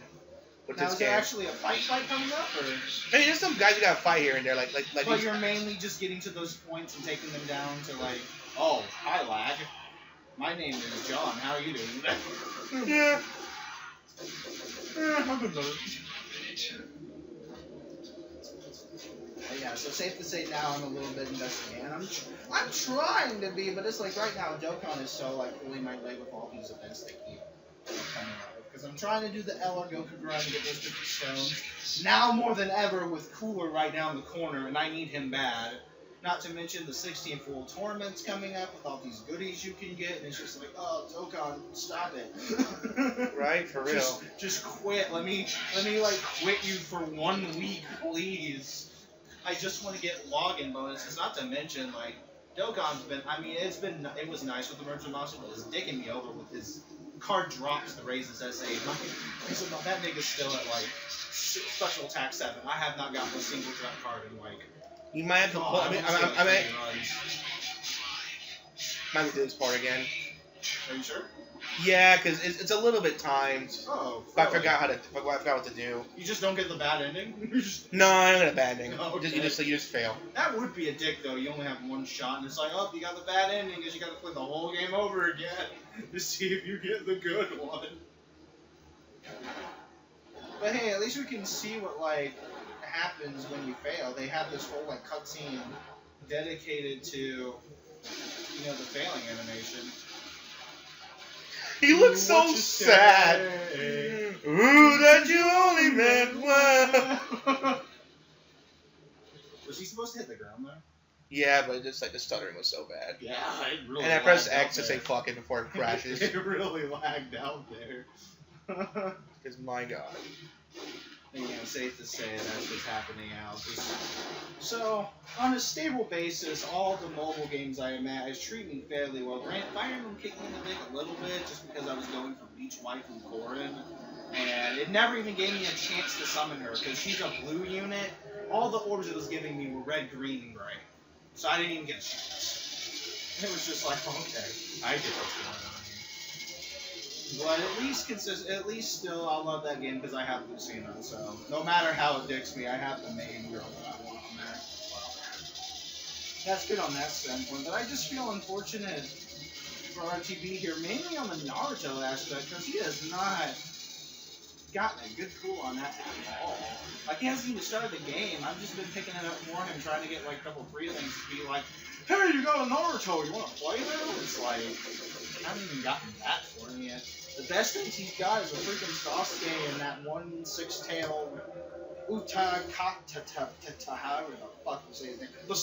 with Now, this is game. there actually a fight coming up, or? I mean, there's some guys who got to fight here and there, like. But these- you're mainly just getting to those points and taking them down to like, oh, hi lag. My name is John. How are you doing today? Yeah. I've been better. Yeah, so safe to say now I'm a little bit investigating. I'm trying to be, but it's like right now Dokkan is so like pulling my leg with all these events that keep coming out. Because I'm trying to do the L or Goku grind to get those 50 stones. Now more than ever with Cooler right down the corner, and I need him bad. Not to mention the 16 full tournaments coming up with all these goodies you can get, and it's just like, oh, Dokkan, stop it. Right, for real. Just quit. Let me like quit you for 1 week, please. I just want to get login bonuses. Not to mention like Dokkan's been. I mean, it was nice with the merchant monster, but it's dicking me over with his card drops to raise his SA. That nigga's still at like special attack 7. I have not gotten a single drop card in like. You might have to pull. I mean, might have to do this part again. Are you sure? Yeah, because it's a little bit timed. Oh. But I forgot what to do. You just don't get the bad ending. No, I don't get a bad ending. Okay. You just fail. That would be a dick though. You only have 1 shot, and it's like, oh, you got the bad ending because you got to play the whole game over again to see if you get the good one. But hey, at least we can see what like happens when you fail. They have this whole like cutscene dedicated to the failing animation. He looks so sad. Ooh, that you only meant well. Was he supposed to hit the ground though? Yeah, but just like the stuttering was so bad. Yeah, it really. And I pressed lagged X to out say there. fuck it before it crashes. It really lagged out there. Because my god. Safe to say that's what's happening out. So, on a stable basis, all the mobile games I am at is treating me fairly well. Fire Emblem kicked me in the dick a little bit just because I was going for Beach Waifu Korin, and it never even gave me a chance to summon her because she's a blue unit. All the orbs it was giving me were red, green, and gray, so I didn't even get a chance. It was just like, okay, I get what's going on here. But at least still, I love that game because I have Lucina, so no matter how it dicks me, I have the main girl that I want on there. That's good on that standpoint, but I just feel unfortunate for RTB here, mainly on the Naruto aspect, because he has not gotten a good pull on that at all. Like, he hasn't even started the game. I've just been picking it up for him, trying to get like a couple free things to be like, hey, you got a Naruto, you want to play now? It's like, I haven't even gotten that for him yet. The best things he's got is a freaking Sasuke and that 1 6-tailed Utakatata, however the fuck you say his name. The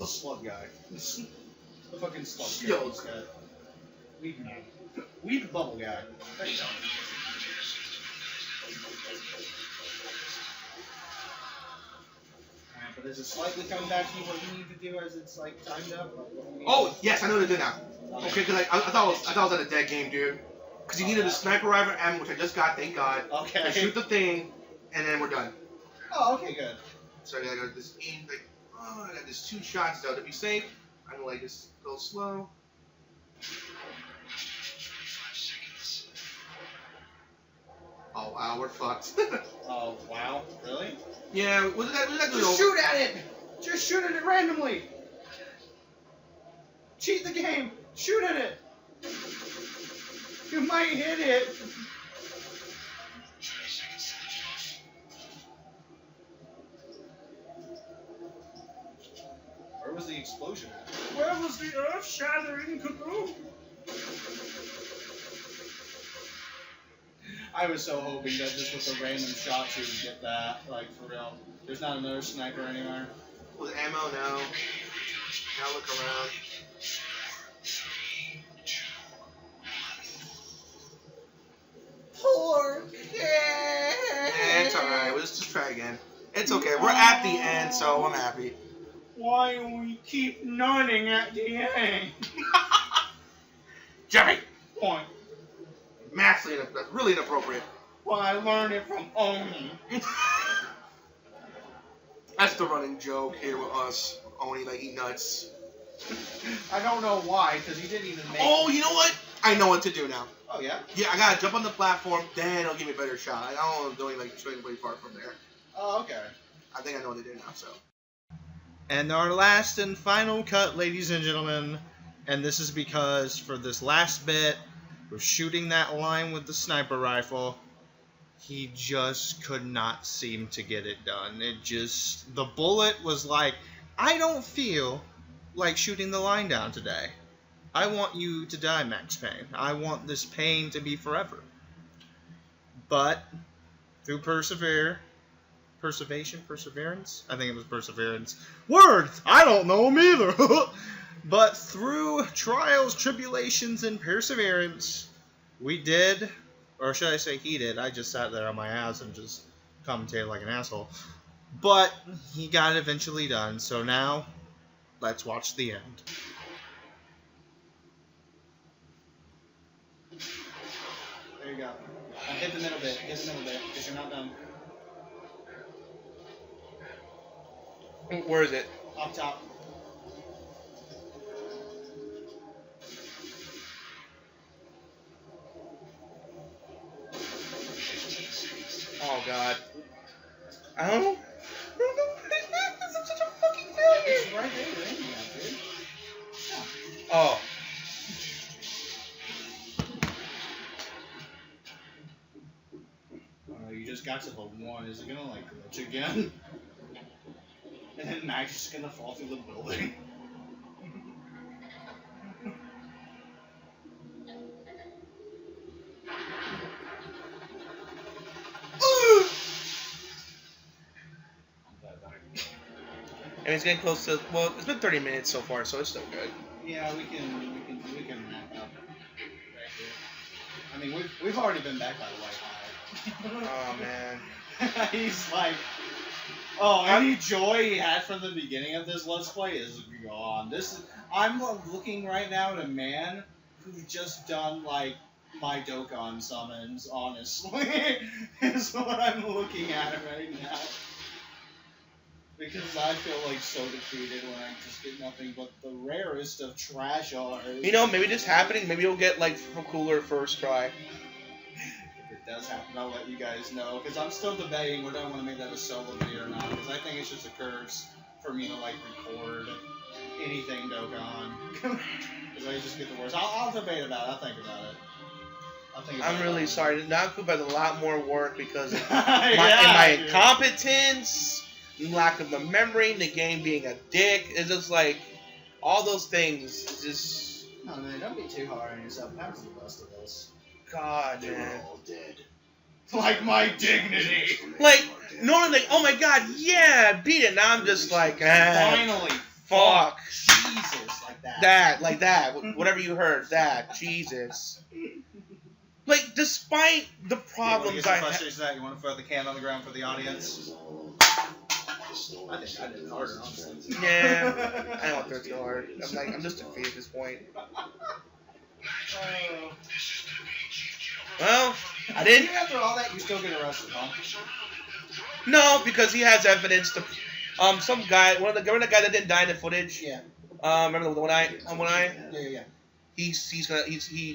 slug guy. The fucking slug guy. He's got Weed bubble guy. There you go. But is it slightly coming back to you what you need to do as it's like timed up? Oh, yes, I know what to do now. Okay, because I thought I was at a dead game, dude. Because you needed a sniper rifle ammo, which I just got, thank God. Okay. I shoot the thing, and then we're done. Oh, okay, good. So I got this aim, like, oh, I got this 2 shots though. To be safe, I'm gonna like just go slow. Oh wow, we're fucked. Oh, wow. Really? Yeah, what did that do? Just shoot at it! Just shoot at it randomly! Cheat the game! Shoot at it! You might hit it! I was so hoping that just with a random shot she would get that, like for real. There's not another sniper anywhere. With ammo, no. Now look around. Poor It's alright. Let's just try again. It's okay. We're at the end, so I'm happy. Why do we keep nutting at the end? Jeffy! Point. Massively, that's really inappropriate. Well, I learned it from Oni. That's the running joke here with us. Oni, like, he nuts. I don't know why, because he didn't even make. Oh, you know what? I know what to do now. Oh yeah. Yeah, I gotta jump on the platform, then it'll give me a better shot. I don't want to doing like shooting way far from there. Oh okay. I think I know what to do now. So. And our last and final cut, ladies and gentlemen, and this is because for this last bit, we're shooting that line with the sniper rifle. He just could not seem to get it done. The bullet was like, I don't feel like shooting the line down today. I want you to die, Max Payne. I want this pain to be forever. But through perseverance? I think it was perseverance. Words! I don't know them either. But through trials, tribulations, and perseverance, we did, or should I say he did. I just sat there on my ass and just commentated like an asshole. But he got it eventually done. So now, let's watch the end. There you go. Hit the middle bit. Hit the middle bit, because you're not done. Where is it? Up top. Oh God. I don't know. I'm such a fucking failure. It's right there. You're aiming at, dude. Oh. You just got to the one. Is it gonna like glitch again? And then Max is gonna fall through the building. And it's getting close to. Well, it's been 30 minutes so far, so it's still good. Yeah, we can wrap up right here. I mean, we've already been back by the white high. Oh man. He's like, oh, any joy he had from the beginning of this Let's Play is gone. I'm looking right now at a man who's just done like my Dokkan summons. Honestly, is what I'm looking at right now. Because I feel like so defeated when I just get nothing but the rarest of trash art. You know, maybe this happening. Maybe you'll get like cooler first try. If it does happen, I'll let you guys know. Because I'm still debating whether I want to make that a solo video or not. Because I think it's just a curse for me to like record anything Dokkan. Because I just get the worst. I'll debate about it. I'll think about it. I'm really sorry. Naku has a lot more work because of Yeah, my dude. incompetence, lack of the memory, the game being a dick. It's just like all those things. It's just No, man, don't be too hard on yourself. That was the best of us. God, They were man. all dead. Like my dignity. Like normally, like, oh my God, yeah, beat it. Now I'm just like, Finally. fuck. Jesus, like that. Whatever you heard, that, Jesus. Like, despite the problems I have. You want to throw the can on the ground for the It audience? was all just I think I did harder, honestly. Yeah, I don't throw too hard. I'm just defeated at this point. Well, I didn't. Even after all that, you still get arrested, huh? No, because he has evidence to. Some guy, remember the guy that didn't die in the footage? Yeah. Remember the one eye? Yeah. He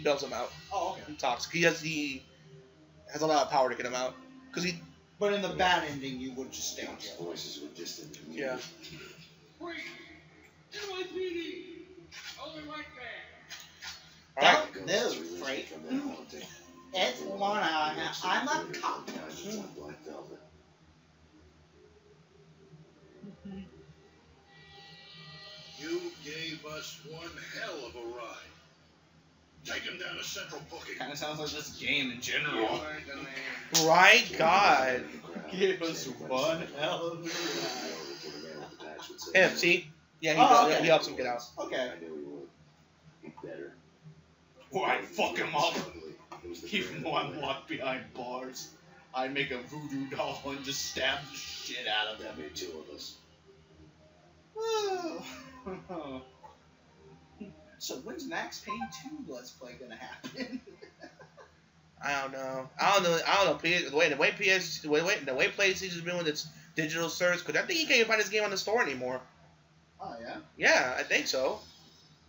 bails him out. Oh, okay. He talks. He has a lot of power to get him out. Cause he. But in the bad ending, you would just stay on jail. voices were distant to me. Yeah. All right. No, Released Frank. from that haunting. It's Lana. I'm a cop. Diamonds on black velvet. You gave us one hell of a ride. Take him down to central booking. Kind of sounds like this game in general. Right? God. Give us one hell of a ride. Him, see? Yeah, Okay. he helps him get out. Okay. Better. Or I'd fuck him up. Even though I'm locked behind bars, I'd make a voodoo doll and just stab the shit out of him. That made two of us. So when's Max Payne 2 Let's Play gonna happen? I don't know. The way PlayStation's been with its digital service, because I think you can't even find this game on the store anymore. Oh yeah. Yeah, I think so.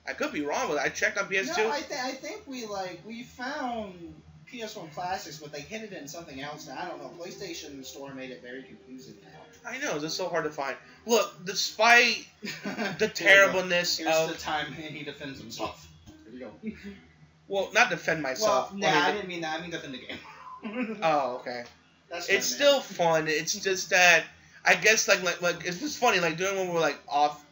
I could be wrong, but I checked on PS2. No, I think we found PS1 classics, but they hid it in something else. Now I don't know. PlayStation Store made it very confusing now. I know, it's just so hard to find. Look, despite the terribleness Here's of... the time he defends himself. Here we go. Well, not defend myself. Well, nah, I didn't mean that. I mean defend the game. Oh, okay. That's It's still fun. It's just that I guess like it's just funny like doing when we're like off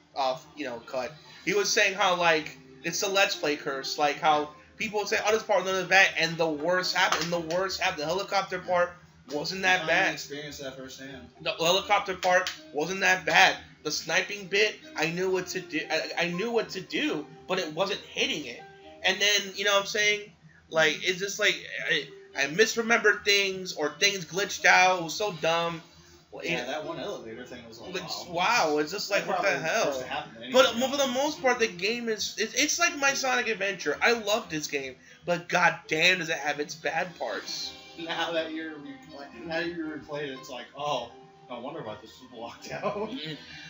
cut. He was saying how like it's the Let's Play curse, like how people would say, "Oh, this part was none of that," and the worst happened. The helicopter part wasn't that I bad. experienced that firsthand. The helicopter part wasn't that bad. The sniping bit, I knew what to do. I knew what to do, but it wasn't hitting it. And then you know what I'm saying, like it's just like I misremembered things or things glitched out. It was so dumb. Yeah, that one elevator thing was like, wow. It's just like, what the hell? But for the most part, the game it's like my Sonic Adventure. I love this game, but goddamn, does it have its bad parts? Now that you're replayed it, it's like, oh, no wonder why this was blocked out.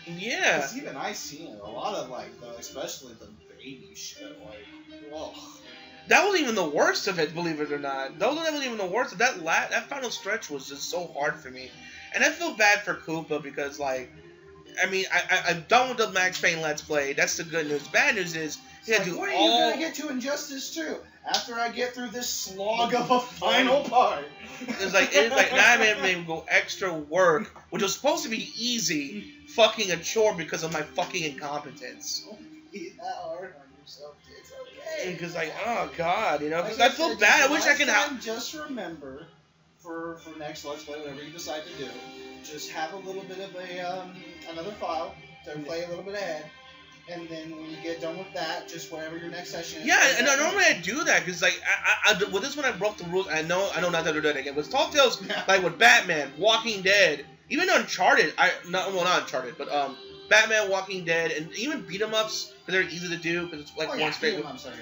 Yeah. Because even I seen it. A lot of especially the baby shit. Like, whoa. That wasn't even the worst of it, believe it or not. That wasn't even the worst. That final stretch was just so hard for me. And I feel bad for Koopa because, like, I mean, I'm done with the Max Payne Let's Play. That's the good news. Bad news is, When are you gonna get to Injustice 2? After I get through this slog of a final part. It's like now I'm having to go extra work, which was supposed to be easy, fucking a chore because of my fucking incompetence. Don't be that hard on yourself. It's okay. Because like, oh god, you know, Like I feel said, bad. I wish I could help. Just remember, for next Let's Play, whatever you decide to do, just have a little bit of another file to play a little bit ahead. And then when you get done with that, just whatever your next session is. Yeah, and normally I do that because like I with this one I broke the rules. I know not to do that again. With Tall Tales, like with Batman, Walking Dead, even Uncharted. Not Uncharted, but Batman, Walking Dead, and even beat 'em ups because they're easy to do because it's like one straight. I'm sorry,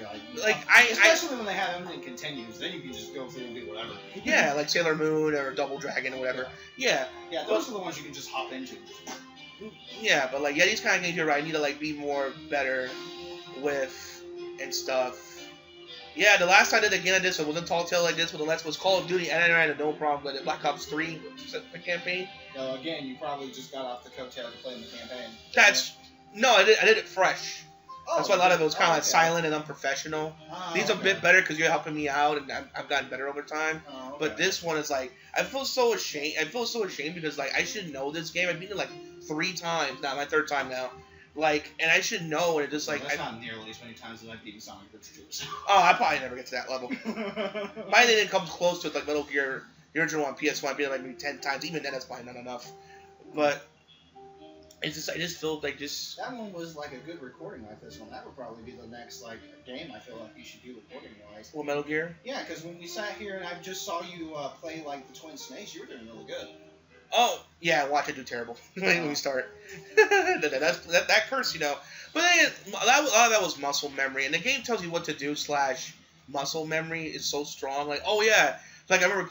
especially when they have everything continues, then you can just go through and do whatever. Yeah, like Sailor Moon or Double Dragon or whatever. Yeah, those are the ones you can just hop into. Yeah, but like, these kind of games, you're right. I need to like be more better with and stuff. Yeah, the last time I did again, I did so it wasn't Tall Tale like this, but the last was Call of Duty, and I had no problem with it. Black Ops 3 campaign. No, again, you probably just got off the coattail to play in the campaign. I did it fresh. That's why a lot of it was kind of silent and unprofessional. These are a bit better because you're helping me out, and I've gotten better over time. But this one is like, I feel so ashamed because like I should know this game. I've beaten it like 3 times, not my 3rd time now. Like, and I should know, and it just like that's not nearly as many times as I've beaten Sonic Adventure. Oh, I probably never get to that level. Probably then it comes close to it, like Metal Gear, the original on PS1. I beat it like maybe 10 times. Even then, that's probably not enough. But it's just, I just feel like just that one was like a good recording like this one. That would probably be the next like game I feel like you should do recording wise. Well, Metal Gear. Yeah, because when we sat here and I just saw you play like the Twin Snakes, you were doing really good. Oh yeah, watch it do terrible when we start. that curse, you know. But then a lot of that was muscle memory, and the game tells you what to do. / muscle memory is so strong. Like, oh yeah, like I remember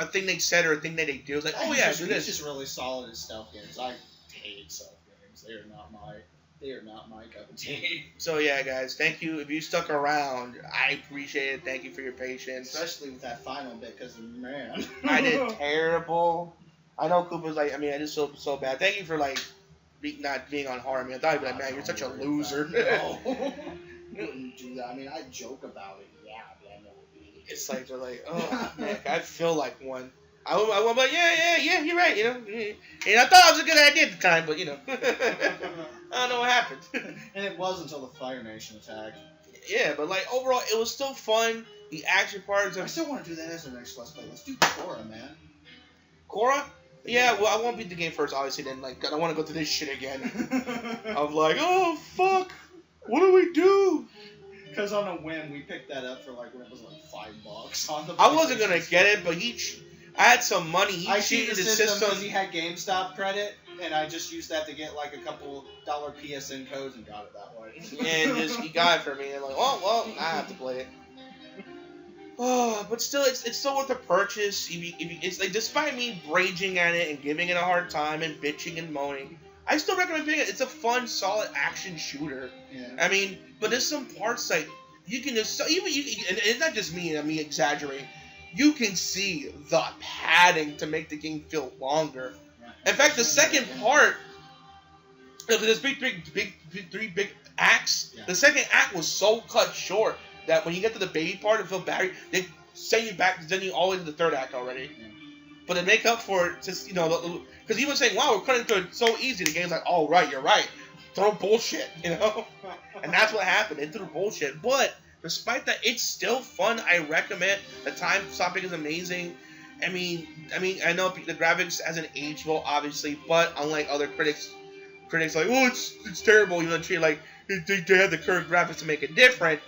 a thing they said or a thing that they do. It's like, oh yeah, do this. He's just really solid in stealth games. I hate stealth games. They are not my cup of tea. So yeah, guys, thank you. If you stuck around, I appreciate it. Thank you for your patience. Especially with that final bit, because man, I did terrible. I know Koopa's like, I mean, I just feel so bad. Thank you for like not being on horror, man. I thought you'd be like, man, you're such a loser. No. Wouldn't do that. I mean, I joke about it. Yeah, but I never be. It's like they're like, oh, man, I feel like one. I'm like, yeah, you're right, you know. And I thought it was a good idea at the time, but you know, I don't know what happened. And it was until the Fire Nation attacked. Yeah, but like overall, it was still fun. The action parts I of still want to do that as our next Let's Play. Let's do Korra, man. Korra. Yeah, well, I won't beat the game first, obviously. Then, like, I don't want to go through this shit again. Of like, oh fuck, what do we do? Because on a whim, we picked that up for like when it was like $5 on the. I wasn't gonna get it, but I had some money. I He cheated cheated the the system because system. he had GameStop credit, and I just used that to get like a couple dollar PSN codes and got it that way. And just he got it for me. And I'm like, oh well, I have to play it. Oh, but still, it's still worth the purchase. It's like, despite me raging at it and giving it a hard time and bitching and moaning, I still recommend picking it. It's a fun, solid action shooter. Yeah. I mean, but there's some parts like you can just and it's not just me. I mean, exaggerating. You can see the padding to make the game feel longer. In fact, the second part, there's three big acts. Yeah. The second act was so cut short that when you get to the baby part and feel bad, they send you back, send you all the way to the third act already. Yeah. But to make up for it, just because he was saying, "Wow, we're cutting through it so easy." The game's like, "Oh right, you're right. Throw bullshit," and that's what happened. They threw bullshit. But despite that, it's still fun. I recommend. The time stopping is amazing. I mean, I know the graphics hasn't aged well, obviously, but unlike other critics like, "Oh, it's terrible," you know, treat like they have the current graphics to make it different.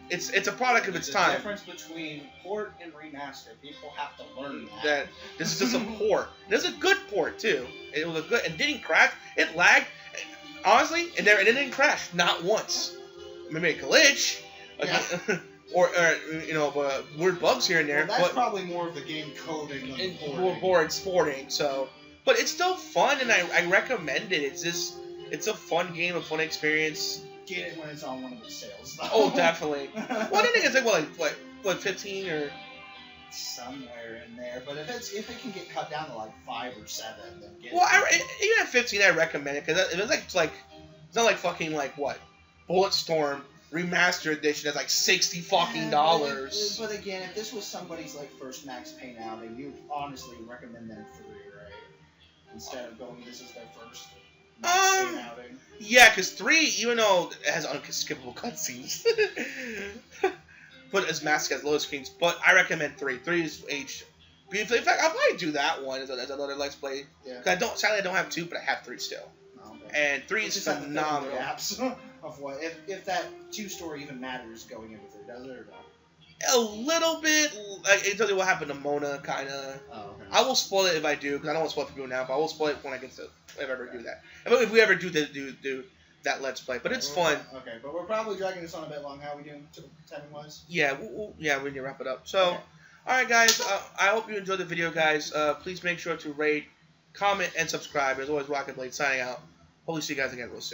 It's a product of its time. The difference between port and remaster. People have to learn That this is just a port. This is a good port too. It was a good and didn't crash. It lagged, honestly, and it didn't crash not once. Maybe a glitch, Yeah. or but weird bugs here and there. Well, that's but probably more of the game coding than the porting. more sporting. So, but it's still fun, and I recommend it. It's a fun game, a fun experience. Get it when it's on one of its sales. Though. Oh, definitely. Well, I think it's like what 15 or somewhere in there. But if it can get cut down to like 5 or 7, then get well, it. even at 15, I recommend it because it's like it's not like fucking like what Bulletstorm remastered edition that's like $60 fucking dollars. But again, if this was somebody's like first Max Payne outing, you honestly recommend them 3, right? Instead of going, this is their first Max Payne outing. Yeah, because 3, even though it has unskippable cutscenes, but as massive as load screens, but I recommend 3. 3 is aged beautifully. In fact, I'll probably do that one as another Let's Play. Yeah. Sadly, I don't have 2, but I have 3 still. Oh, okay. And 3 is phenomenal. Apps of what if that 2 story even matters going into 3, does it or not? A little bit. Like, it tells you what happened to Mona, kind of. Oh, okay. I will spoil it if I do, because I don't want to spoil it for people now, but I will spoil it when I get to, if I ever do that. If we ever do that Let's Play. But it's fun. Okay, but we're probably dragging this on a bit long. How are we doing timing-wise? Yeah, we need to wrap it up. So, Okay. Alright guys, I hope you enjoyed the video, guys. Please make sure to rate, comment, and subscribe. As always, Rocket Blade signing out. Hopefully see you guys again real soon.